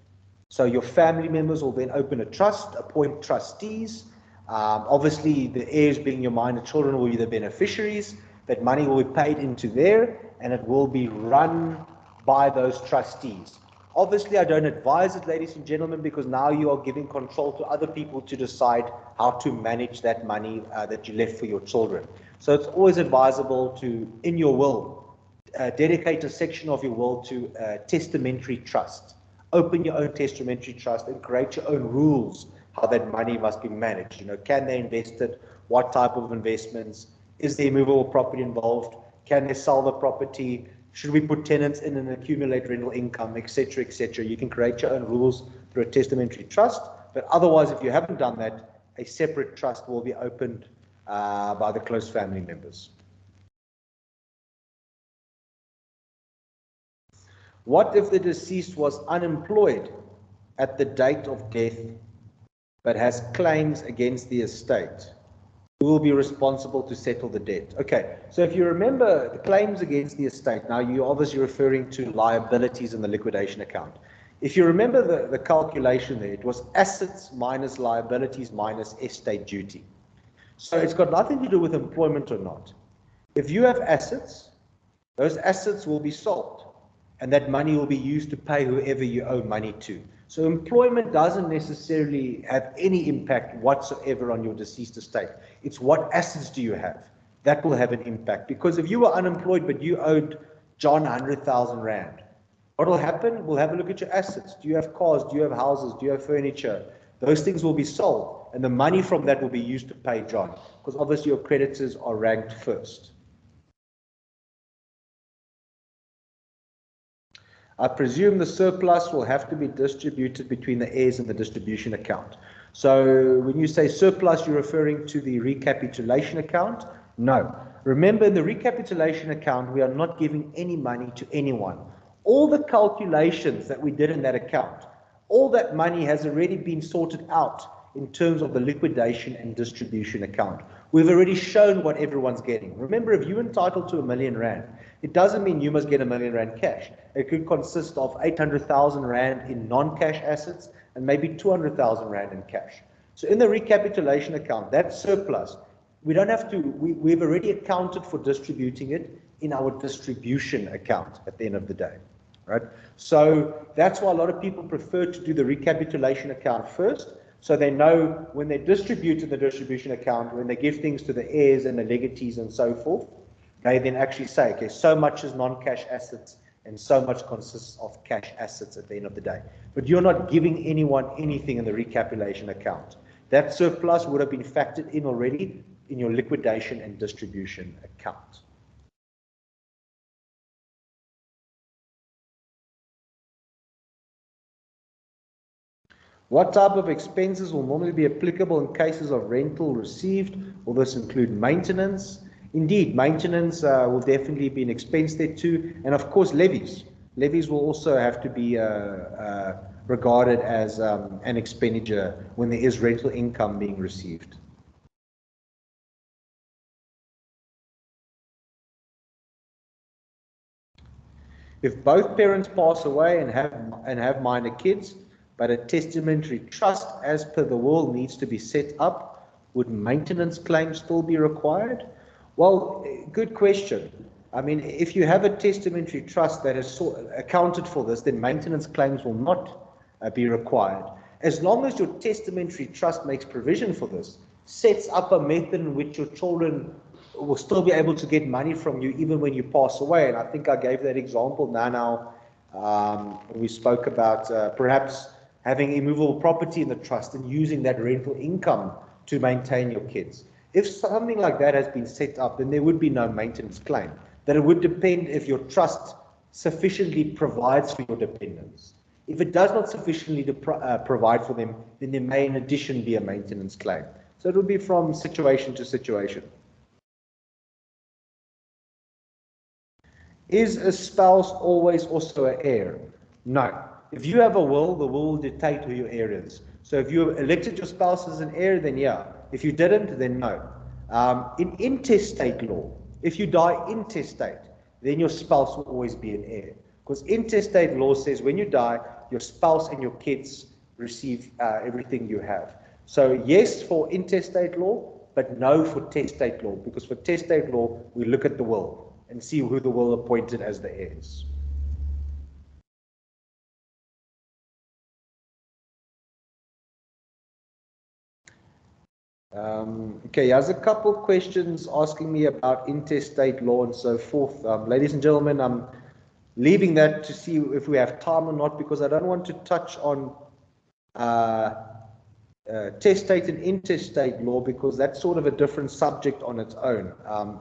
[SPEAKER 2] So your family members will then open a trust, appoint trustees. Obviously, the heirs being your minor children will be the beneficiaries. That money will be paid into there, and it will be run by those trustees. Obviously, I don't advise it, ladies and gentlemen, because now you are giving control to other people to decide how to manage that money that you left for your children. So it's always advisable to, in your will, dedicate a section of your will to testamentary trust. Open your own testamentary trust and create your own rules how that money must be managed. You know, can they invest it? What type of investments? Is there immovable property involved? Can they sell the property? Should we put tenants in and accumulate rental income, etc., etc.? You can create your own rules through a testamentary trust, but otherwise, if you haven't done that, a separate trust will be opened by the close family members. What if the deceased was unemployed at the date of death but has claims against the estate? Who will be responsible to settle the debt? Okay, so if you remember the claims against the estate, now you're obviously referring to liabilities in the liquidation account. If you remember the calculation there, it was assets minus liabilities minus estate duty. So it's got nothing to do with employment or not. If you have assets, those assets will be sold, and that money will be used to pay whoever you owe money to. So employment doesn't necessarily have any impact whatsoever on your deceased estate. It's what assets do you have that will have an impact. Because if you were unemployed but you owed John 100,000 Rand, what will happen? We'll have a look at your assets. Do you have cars? Do you have houses? Do you have furniture? Those things will be sold, and the money from that will be used to pay John, because obviously your creditors are ranked first. I presume the surplus will have to be distributed between the heirs in the distribution account. So when you say surplus, you're referring to the recapitulation account? No. Remember, in the recapitulation account, we are not giving any money to anyone. All the calculations that we did in that account, all that money has already been sorted out in terms of the liquidation and distribution account. We've already shown what everyone's getting. Remember, if you're entitled to R1,000,000, it doesn't mean you must get R1,000,000 cash. It could consist of 800,000 Rand in non-cash assets and maybe 200,000 Rand in cash. So in the recapitulation account, that surplus, we don't have to, we've already accounted for distributing it in our distribution account at the end of the day. Right? So that's why a lot of people prefer to do the recapitulation account first, so they know when they distribute in the distribution account, when they give things to the heirs and the legatees and so forth, they then actually say, okay, so much is non-cash assets and so much consists of cash assets at the end of the day. But you're not giving anyone anything in the recapitulation account. That surplus would have been factored in already in your liquidation and distribution account. What type of expenses will normally be applicable in cases of rental received? Will this include maintenance? Indeed, maintenance will definitely be an expense there too. And of course, levies. Levies will also have to be regarded as an expenditure when there is rental income being received. If both parents pass away and have minor kids, but a testamentary trust as per the will needs to be set up, would maintenance claims still be required? Well, good question. I mean, if you have a testamentary trust that is accounted for this, then maintenance claims will not be required. As long as your testamentary trust makes provision for this, sets up a method in which your children will still be able to get money from you even when you pass away. And I think I gave that example now we spoke about perhaps having immovable property in the trust and using that rental income to maintain your kids. If something like that has been set up, then there would be no maintenance claim. That it would depend if your trust sufficiently provides for your dependents. If it does not sufficiently provide for them, then there may in addition be a maintenance claim. So it will be from situation to situation. Is a spouse always also an heir? No. If you have a will, the will will dictate who your heir is. So if you elected your spouse as an heir, then yeah. If you didn't, then no. In intestate law, if you die intestate, then your spouse will always be an heir. Because intestate law says when you die, your spouse and your kids receive everything you have. So yes for intestate law, but no for testate law. Because for testate law, we look at the will and see who the will appointed as the heirs. Okay, here's a couple questions asking me about intestate law and so forth. Ladies and gentlemen, I'm leaving that to see if we have time or not, because I don't want to touch on uh, testate and intestate law, because that's sort of a different subject on its own.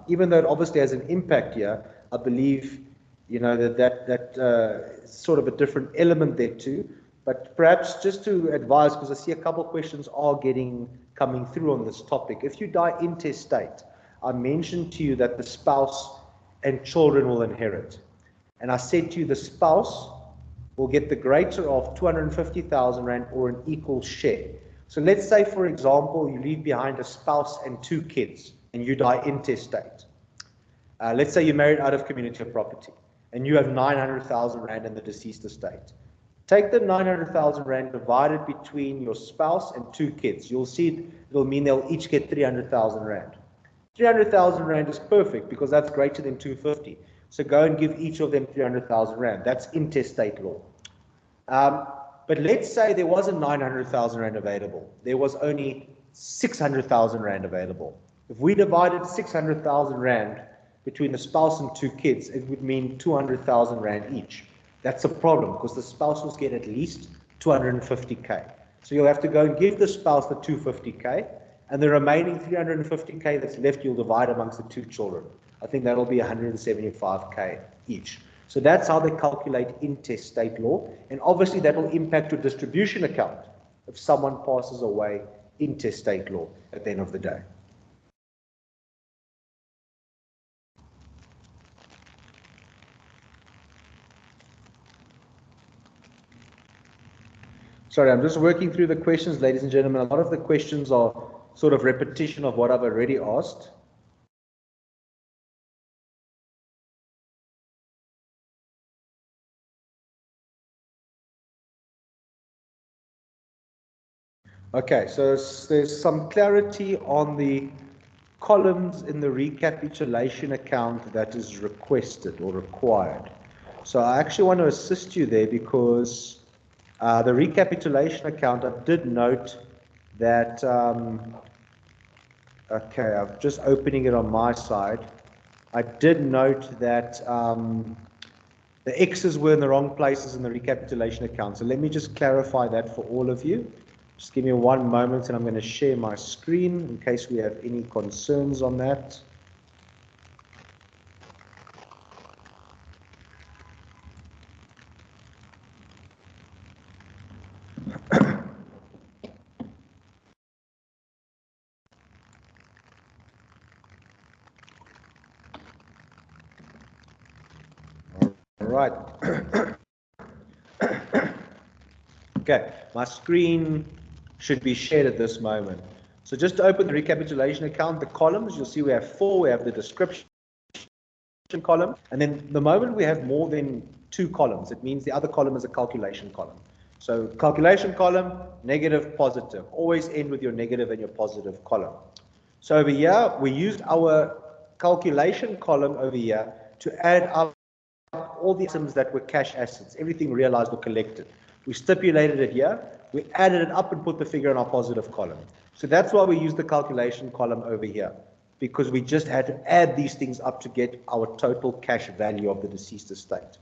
[SPEAKER 2] Even though it obviously has an impact here, I believe, you know, that sort of a different element there too. But perhaps just to advise, because I see a couple of questions are coming through on this topic. If you die intestate, I mentioned to you that the spouse and children will inherit. And I said to you the spouse will get the greater of 250,000 Rand or an equal share. So let's say, for example, you leave behind a spouse and 2 kids and you die intestate. Let's say you're married out of community of property and you have 900,000 Rand in the deceased estate. Take the 900,000 Rand divided between your spouse and 2 kids. You'll see it'll mean they'll each get 300,000 Rand. 300,000 Rand is perfect because that's greater than 250. So go and give each of them 300,000 Rand. That's intestate law. But let's say there wasn't 900,000 Rand available. There was only 600,000 Rand available. If we divided 600,000 Rand between the spouse and 2 kids, it would mean 200,000 Rand each. That's a problem because the spouses get at least 250K. So you'll have to go and give the spouse the 250K, and the remaining 350K that's left, you'll divide amongst the 2 children. I think that'll be 175K each. So that's how they calculate intestate law, and obviously that will impact your distribution account if someone passes away intestate law at the end of the day. Sorry, I'm just working through the questions, ladies and gentlemen. A lot of the questions are sort of repetition of what I've already asked. Okay, so there's some clarity on the columns in the recapitulation account that is requested or required. So I actually want to assist you there because the recapitulation account, I did note that, okay, I'm just opening it on my side. I did note that the X's were in the wrong places in the recapitulation account. So let me just clarify that for all of you. Just give me one moment and I'm going to share my screen in case we have any concerns on that. All right. Okay, my screen should be shared at this moment. So just to open the recapitulation account, the columns, you'll see we have 4. We have the description column, and then the moment we have more than 2 columns, it means the other column is a calculation column. So calculation column, negative, positive. Always end with your negative and your positive column. So over here, we used our calculation column over here to add up all the items that were cash assets, everything realized or collected. We stipulated it here, we added it up and put the figure in our positive column. So that's why we use the calculation column over here, because we just had to add these things up to get our total cash value of the deceased estate.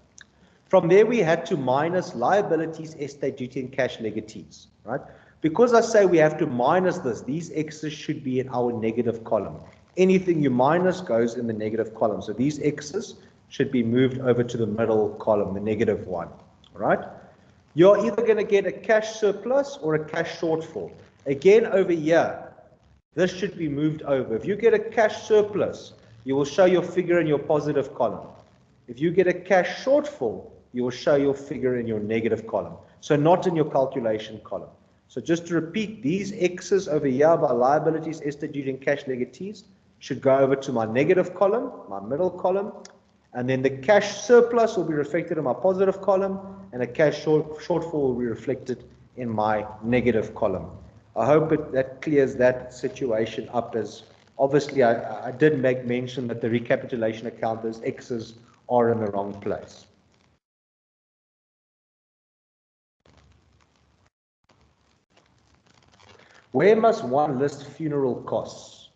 [SPEAKER 2] From there, we had to minus liabilities, estate duty, and cash legatees, right? Because I say we have to minus this, these X's should be in our negative column. Anything you minus goes in the negative column. So these X's should be moved over to the middle column, the negative one, all right? You're either going to get a cash surplus or a cash shortfall. Again, over here, this should be moved over. If you get a cash surplus, you will show your figure in your positive column. If you get a cash shortfall, you will show your figure in your negative column. So not in your calculation column. So just to repeat, these X's over here by liabilities, estate duty, and cash legatees should go over to my negative column, my middle column, and then the cash surplus will be reflected in my positive column, and a cash shortfall will be reflected in my negative column. I hope that clears that situation up, as obviously I did make mention that the recapitulation account, those X's are in the wrong place. Where must one list funeral costs?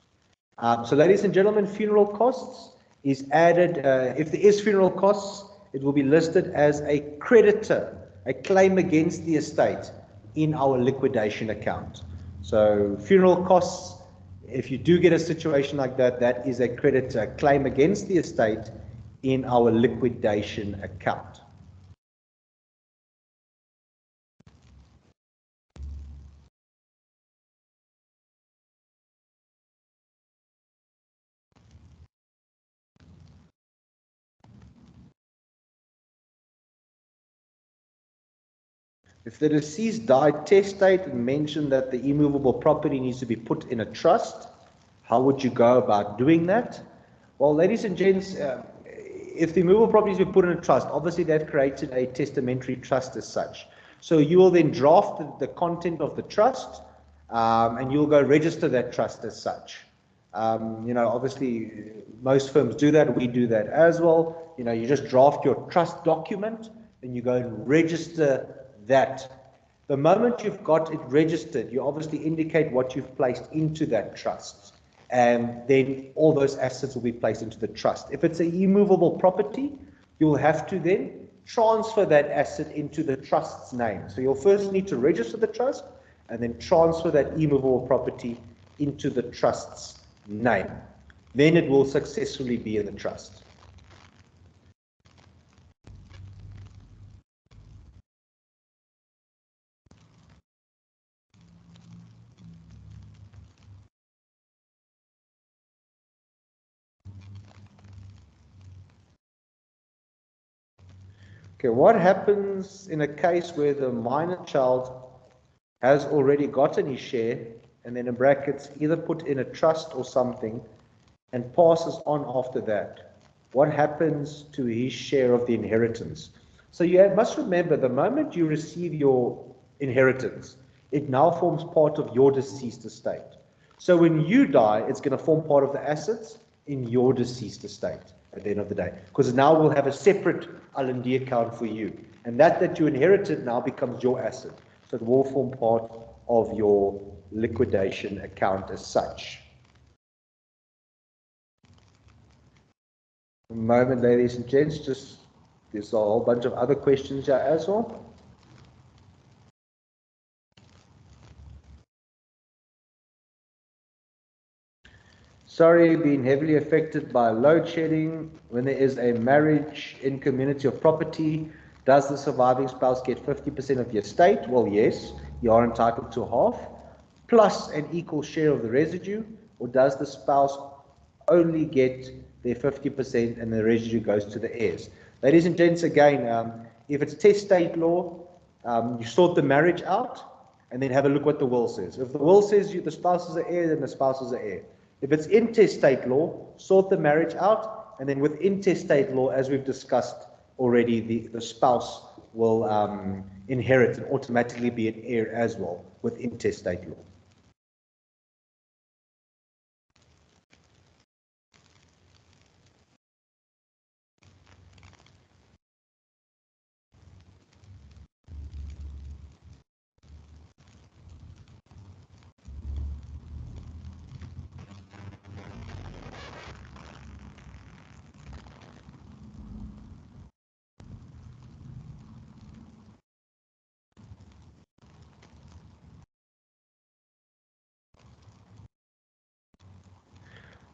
[SPEAKER 2] So ladies and gentlemen, funeral costs is added, if there is funeral costs, it will be listed as a creditor, a claim against the estate in our liquidation account. So funeral costs, if you do get a situation like that, that is a creditor, a claim against the estate in our liquidation account. If the deceased died testate and mentioned that the immovable property needs to be put in a trust, how would you go about doing that? Well, ladies and gents, if the immovable property is to be put in a trust, obviously that created a testamentary trust as such. So you will then draft the content of the trust, and you'll go register that trust as such. Obviously, most firms do that. We do that as well. You just draft your trust document, and you go and register that. The moment you've got it registered, you obviously indicate what you've placed into that trust, and then all those assets will be placed into the trust. If it's an immovable property, you'll have to then transfer that asset into the trust's name. So you'll first need to register the trust and then transfer that immovable property into the trust's name. Then it will successfully be in the trust. Okay, what happens in a case where the minor child has already gotten his share, and then in brackets, either put in a trust or something, and passes on after that? What happens to his share of the inheritance? So you must remember, the moment you receive your inheritance, it now forms part of your deceased estate. So when you die, it's going to form part of the assets in your deceased estate at the end of the day, because now we'll have a separate L&D account for you, and that you inherited now becomes your asset. So it will form part of your liquidation account as such. A moment, ladies and gents, there's a whole bunch of other questions here as well. Sorry, being heavily affected by load shedding. When there is a marriage in community of property, does the surviving spouse get 50% of the estate? Well, yes, you are entitled to half, plus an equal share of the residue, or does the spouse only get their 50% and the residue goes to the heirs? Ladies and gents, again, if it's testate law, you sort the marriage out and then have a look what the will says. If the will says the spouse is an heir, then the spouse is an heir. If it's intestate law, sort the marriage out, and then with intestate law, as we've discussed already, the spouse will inherit and automatically be an heir as well with intestate law.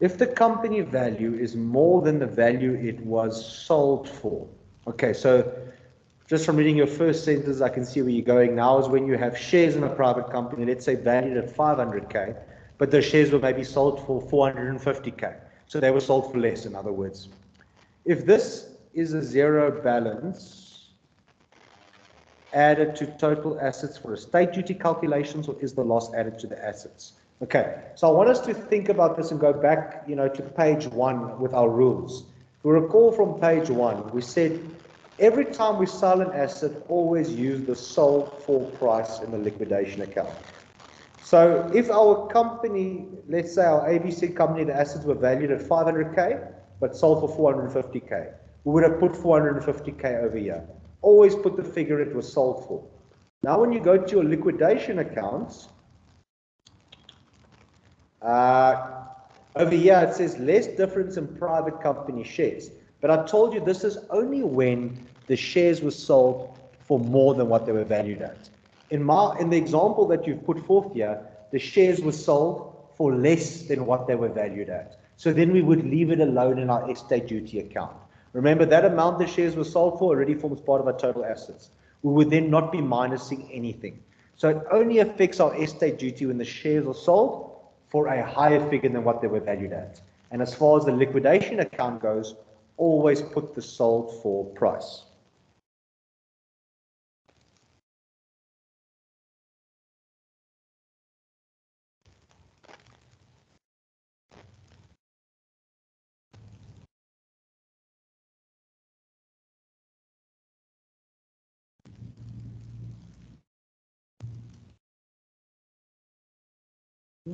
[SPEAKER 2] If the company value is more than the value it was sold for, okay, so just from reading your first sentence, I can see where you're going now is when you have shares in a private company, let's say valued at 500K, but the shares were maybe sold for 450K. So they were sold for less, in other words. If this is a zero balance added to total assets for estate duty calculations, or is the loss added to the assets? Okay, so I want us to think about this and go back, to page 1 with our rules. If we recall from page 1, we said every time we sell an asset, always use the sold for price in the liquidation account. So if our company, let's say our ABC company, the assets were valued at 500K, but sold for 450K, we would have put 450K over here. Always put the figure it was sold for. Now when you go to your liquidation accounts, Uh, Over here it says less difference in private company shares. But I told you this is only when the shares were sold for more than what they were valued at. In the example that you've put forth here, the shares were sold for less than what they were valued at. So then we would leave it alone in our estate duty account. Remember, that amount the shares were sold for already forms part of our total assets. We would then not be minusing anything. So it only affects our estate duty when the shares are sold for a higher figure than what they were valued at. And as far as the liquidation account goes, always put the sold for price.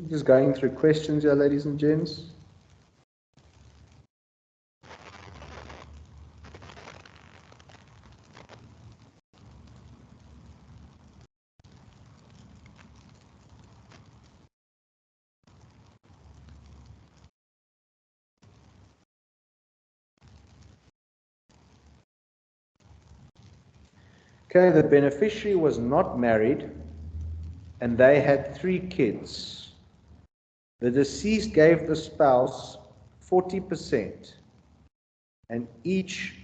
[SPEAKER 2] Just going through questions here, ladies and gents. Okay, the beneficiary was not married and they had 3 kids. The deceased gave the spouse 40% and each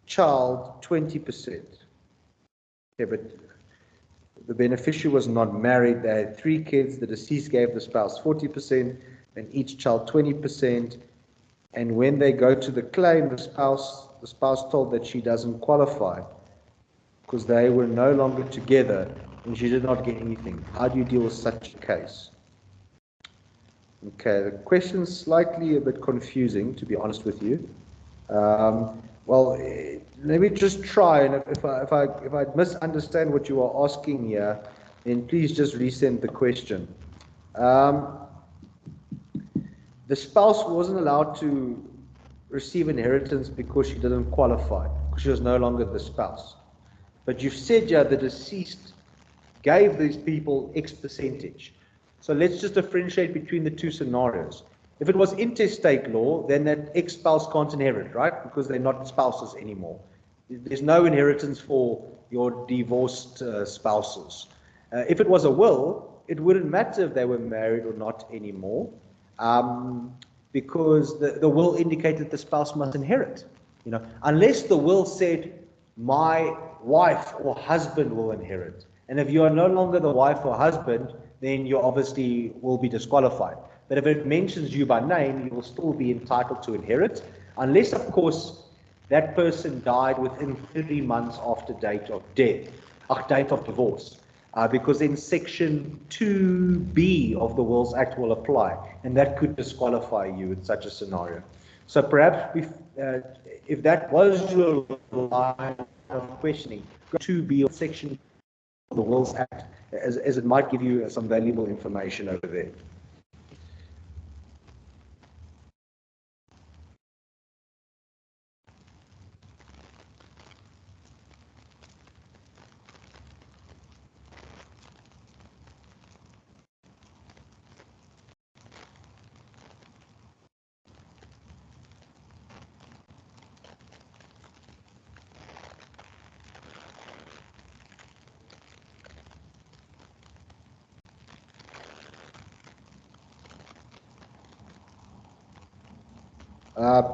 [SPEAKER 2] child 20%. Okay, but the beneficiary was not married. They had 3 kids. The deceased gave the spouse 40% and each child 20%. And when they go to the claim, the spouse told that she doesn't qualify because they were no longer together and she did not get anything. How do you deal with such a case? Okay, the question's slightly a bit confusing, to be honest with you. Let me just try, and if I misunderstand what you are asking here, then please just resend the question. Um, the spouse wasn't allowed to receive inheritance because she didn't qualify, because she was no longer the spouse. But you've said here the deceased gave these people X percentage. So let's just differentiate between the two scenarios. If it was intestate law, then that ex-spouse can't inherit, right? Because they're not spouses anymore. There's no inheritance for your divorced spouses. If it was a will, it wouldn't matter if they were married or not anymore, because the will indicated the spouse must inherit. Unless the will said my wife or husband will inherit. And if you are no longer the wife or husband, then you obviously will be disqualified. But if it mentions you by name, you will still be entitled to inherit, unless, of course, that person died within 3 months after date of death, date of divorce. Because then Section 2B of the Wills Act will apply, and that could disqualify you in such a scenario. So perhaps if that was your line of questioning, go to be section of the Wills Act, as it might give you some valuable information over there.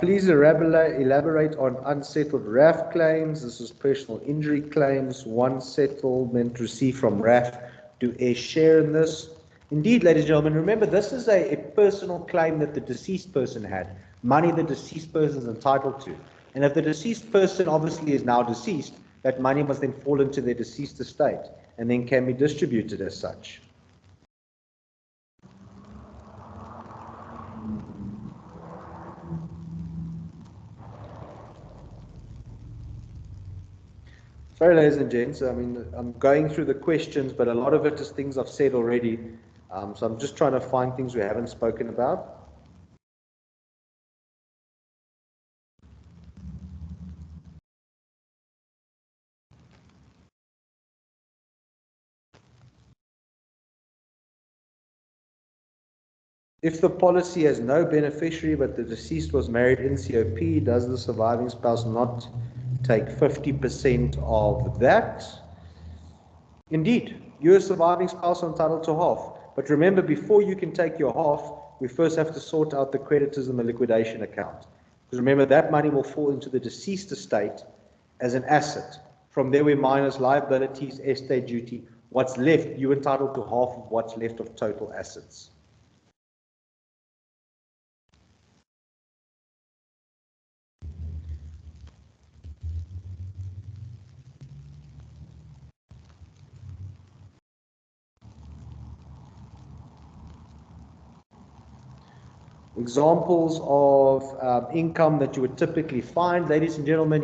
[SPEAKER 2] Please elaborate on unsettled RAF claims. This is personal injury claims. One settlement received from RAF. Do a share in this? Indeed, ladies and gentlemen, remember this is a personal claim that the deceased person had, money the deceased person is entitled to. And if the deceased person obviously is now deceased, that money must then fall into their deceased estate and then can be distributed as such. Sorry, ladies and gents. I mean, I'm going through the questions, but a lot of it is things I've said already. So I'm just trying to find things we haven't spoken about. If the policy has no beneficiary but the deceased was married in COP, does the surviving spouse not take 50% of that? Indeed, you as surviving spouse are entitled to half. But remember, before you can take your half, we first have to sort out the creditors and the liquidation account. Because remember, that money will fall into the deceased estate as an asset. From there, we minus liabilities, estate duty. What's left, you're entitled to half of what's left of total assets. Examples of income that you would typically find, ladies and gentlemen,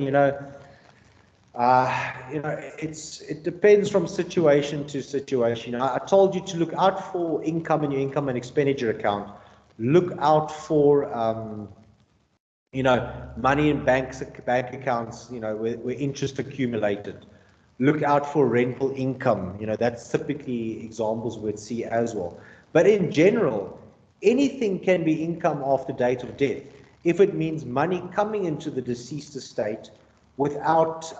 [SPEAKER 2] it depends from situation to situation. I told you to look out for income in your income and expenditure account. Look out for money in bank accounts, where interest accumulated. Look out for rental income. That's typically examples we'd see as well. But in general, anything can be income after date of death if it means money coming into the deceased estate without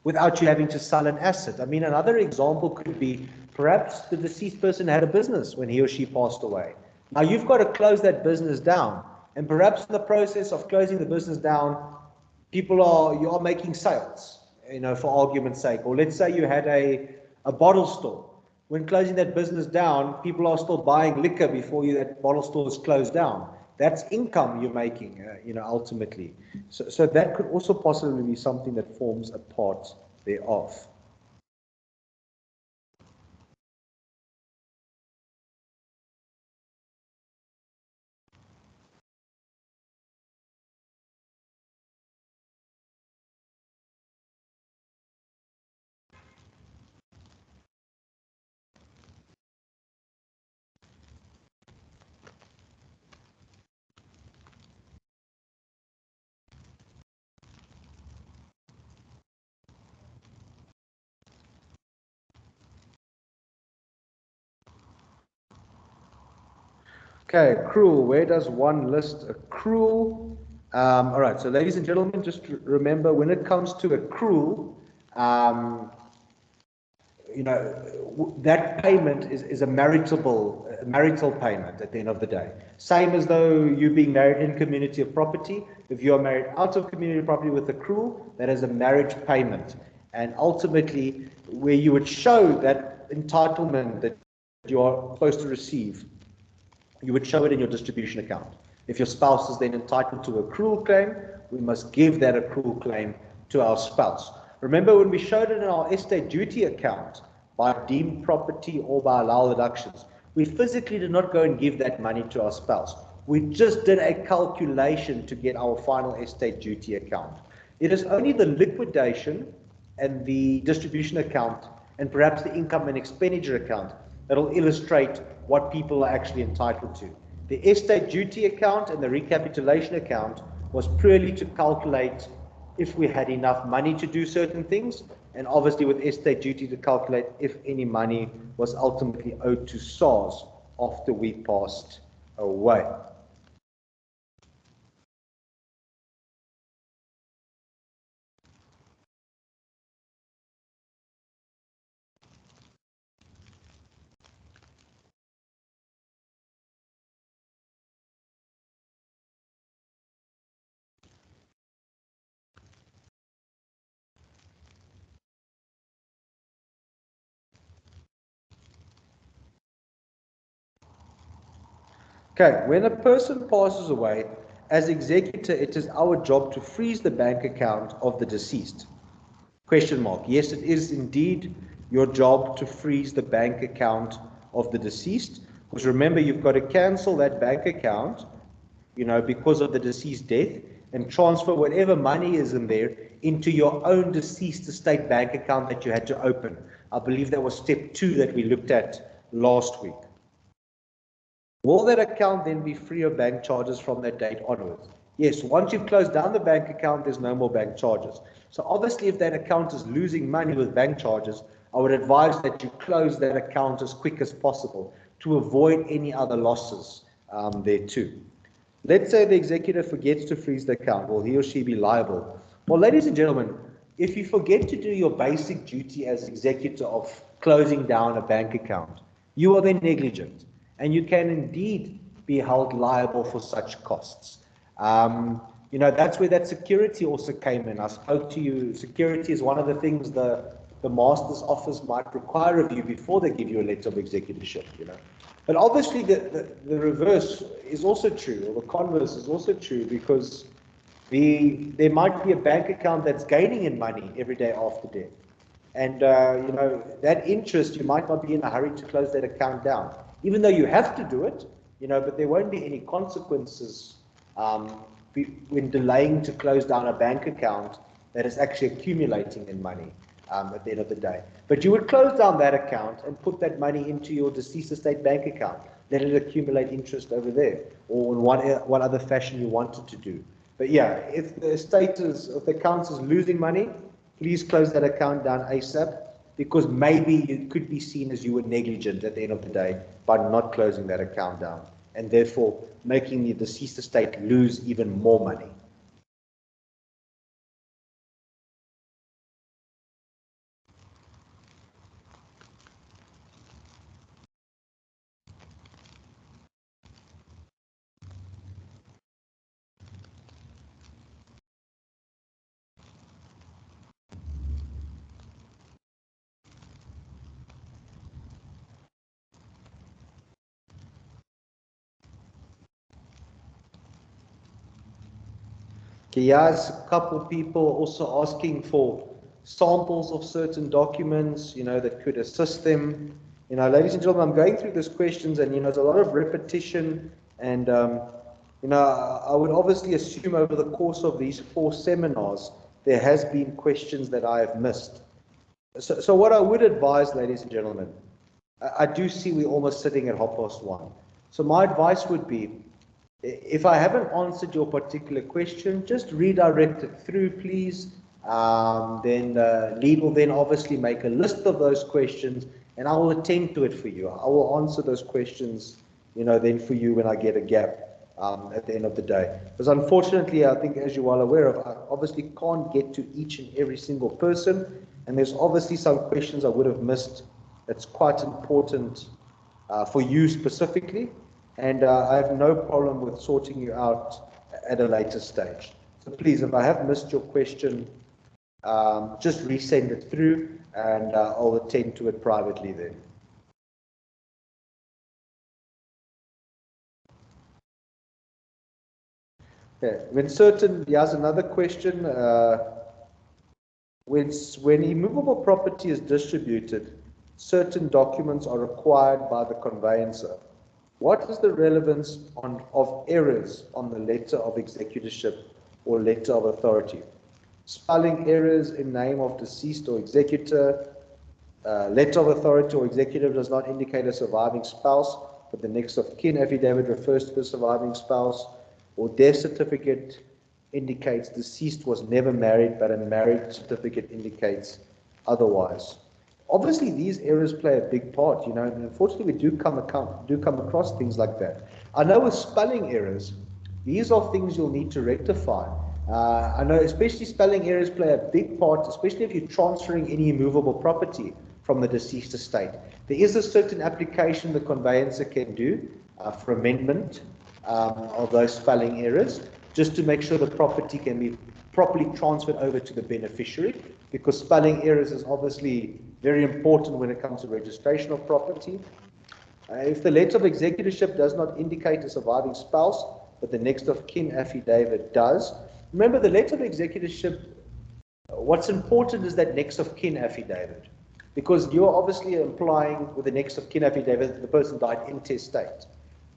[SPEAKER 2] you having to sell an asset. I mean, another example could be perhaps the deceased person had a business when he or she passed away. Now you've got to close that business down, and perhaps in the process of closing the business down, you are making sales, for argument's sake. Or let's say you had a bottle store. When closing that business down, people are still buying liquor before that bottle store is closed down. That's income you're making, ultimately. So that could also possibly be something that forms a part thereof. Okay, accrual. Where does one list accrual? All right, so ladies and gentlemen, just remember when it comes to accrual, that payment is a marital payment at the end of the day. Same as though you being married in community of property. If you are married out of community of property with accrual, that is a marriage payment. And ultimately, where you would show that entitlement that you are supposed to receive, you would show it in your distribution account. If your spouse is then entitled to accrual claim, we must give that accrual claim to our spouse. Remember when we showed it in our estate duty account by deemed property or by allowed deductions, we physically did not go and give that money to our spouse. We just did a calculation to get our final estate duty account. It is only the liquidation and the distribution account and perhaps the income and expenditure account that will illustrate what people are actually entitled to. The estate duty account and the recapitulation account was purely to calculate if we had enough money to do certain things, and obviously with estate duty to calculate if any money was ultimately owed to SARS after we passed away. Okay, when a person passes away, as executor, it is our job to freeze the bank account of the deceased. Question mark. Yes, it is indeed your job to freeze the bank account of the deceased, because remember, you've got to cancel that bank account, because of the deceased death, and transfer whatever money is in there into your own deceased estate bank account that you had to open. I believe that was step 2 that we looked at last week. Will that account then be free of bank charges from that date onwards? Yes, once you've closed down the bank account, there's no more bank charges. So obviously, if that account is losing money with bank charges, I would advise that you close that account as quick as possible. to avoid any other losses there too. Let's say the executor forgets to freeze the account. Will he or she be liable? Well, ladies and gentlemen, if you forget to do your basic duty as executor of closing down a bank account, you are then negligent, and you can indeed be held liable for such costs. That's where that security also came in. I spoke to you. Security is one of the things the master's office might require of you before they give you a letter of executorship. But obviously, the reverse is also true, or the converse is also true, because there might be a bank account that's gaining in money every day after death. And, that interest, you might not be in a hurry to close that account down, even though you have to do it, but there won't be any consequences when delaying to close down a bank account that is actually accumulating in money at the end of the day. But you would close down that account and put that money into your deceased estate bank account, let it accumulate interest over there, or in what other fashion you wanted to do. But yeah, if the account is losing money, please close that account down ASAP, because maybe it could be seen as you were negligent at the end of the day by not closing that account down, and therefore making the deceased estate lose even more money. Okay, yes, a couple people also asking for samples of certain documents, that could assist them. Ladies and gentlemen, I'm going through these questions, and there's a lot of repetition, and I would obviously assume over the course of these 4 seminars there has been questions that I have missed. So what I would advise, ladies and gentlemen, I do see we're almost sitting at 1:30. So my advice would be, if I haven't answered your particular question, just redirect it through, please. Then Lead will then obviously make a list of those questions, and I will attend to it for you. I will answer those questions, then for you when I get a gap at the end of the day. Because unfortunately, I think, as you are aware of, I obviously can't get to each and every single person, and there's obviously some questions I would have missed that's quite important for you specifically. And I have no problem with sorting you out at a later stage. So please, if I have missed your question, just resend it through, and I'll attend to it privately then. Okay. Here's another question. When immovable property is distributed, certain documents are required by the conveyancer. What is the relevance of errors on the letter of executorship or letter of authority? Spelling errors in name of deceased or executor. Letter of authority or executive does not indicate a surviving spouse, but the next of kin affidavit refers to the surviving spouse. Or death certificate indicates deceased was never married, but a marriage certificate indicates otherwise. Obviously, these errors play a big part, and unfortunately, we do come across things like that. I know with spelling errors, these are things you'll need to rectify. I know especially spelling errors play a big part, especially if you're transferring any immovable property from the deceased estate. There is a certain application the conveyancer can do for amendment of those spelling errors, just to make sure the property can be properly transferred over to the beneficiary, because spelling errors is obviously very important when it comes to registration of property. If the letter of executorship does not indicate a surviving spouse, but the next of kin affidavit does, remember the letter of executorship, what's important is that next of kin affidavit, because you're obviously implying with the next of kin affidavit that the person died intestate.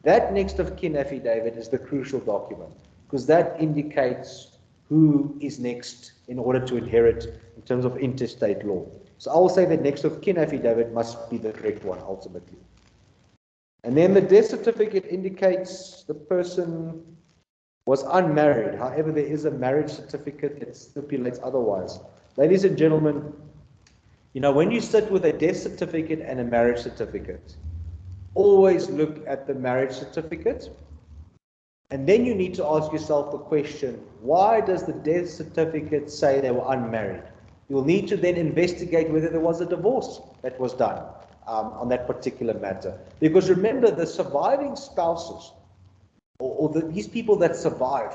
[SPEAKER 2] That next of kin affidavit is the crucial document, because that indicates who is next in order to inherit in terms of intestate law. So I will say that next of kin affidavit must be the correct one ultimately. And then the death certificate indicates the person was unmarried. However, there is a marriage certificate that stipulates otherwise. Ladies and gentlemen, when you sit with a death certificate and a marriage certificate, always look at the marriage certificate. And then you need to ask yourself the question, why does the death certificate say they were unmarried? You'll need to then investigate whether there was a divorce that was done on that particular matter. Because remember, the surviving spouses, these people that survive,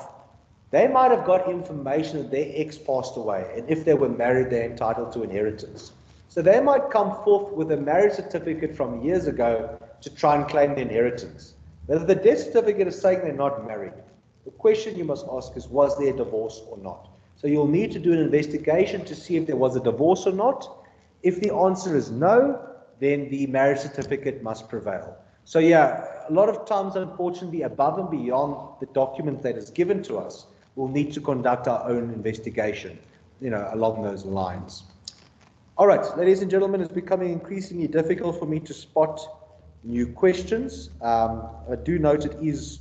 [SPEAKER 2] they might have got information that their ex passed away, and if they were married, they're entitled to inheritance. So they might come forth with a marriage certificate from years ago to try and claim the inheritance. Whether the death certificate is saying they're not married, the question you must ask is, was there a divorce or not? So you'll need to do an investigation to see if there was a divorce or not. If the answer is no, then the marriage certificate must prevail. So yeah, a lot of times, unfortunately, above and beyond the document that is given to us, we'll need to conduct our own investigation, along those lines. All right, ladies and gentlemen, it's becoming increasingly difficult for me to spot new questions. I do note it is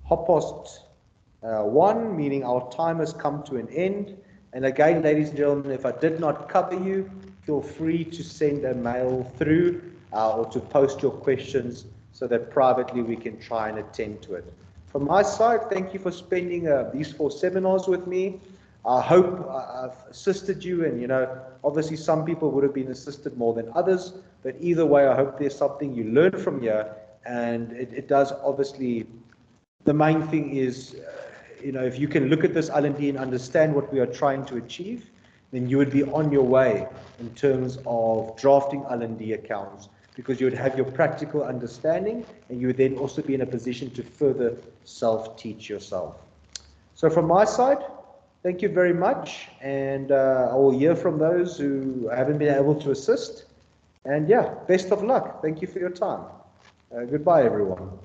[SPEAKER 2] 1:30, meaning our time has come to an end. And again, ladies and gentlemen, if I did not cover you, feel free to send a mail through or to post your questions so that privately we can try and attend to it. From my side, thank you for spending these 4 seminars with me. I hope I've assisted you, and obviously some people would have been assisted more than others, but either way, I hope there's something you learn from here, and it does obviously. The main thing is, if you can look at this L&D and understand what we are trying to achieve, then you would be on your way in terms of drafting L&D accounts, because you would have your practical understanding, and you would then also be in a position to further self-teach yourself. So from my side, thank you very much, and I will hear from those who haven't been able to assist. And yeah, best of luck. Thank you for your time. Goodbye, everyone.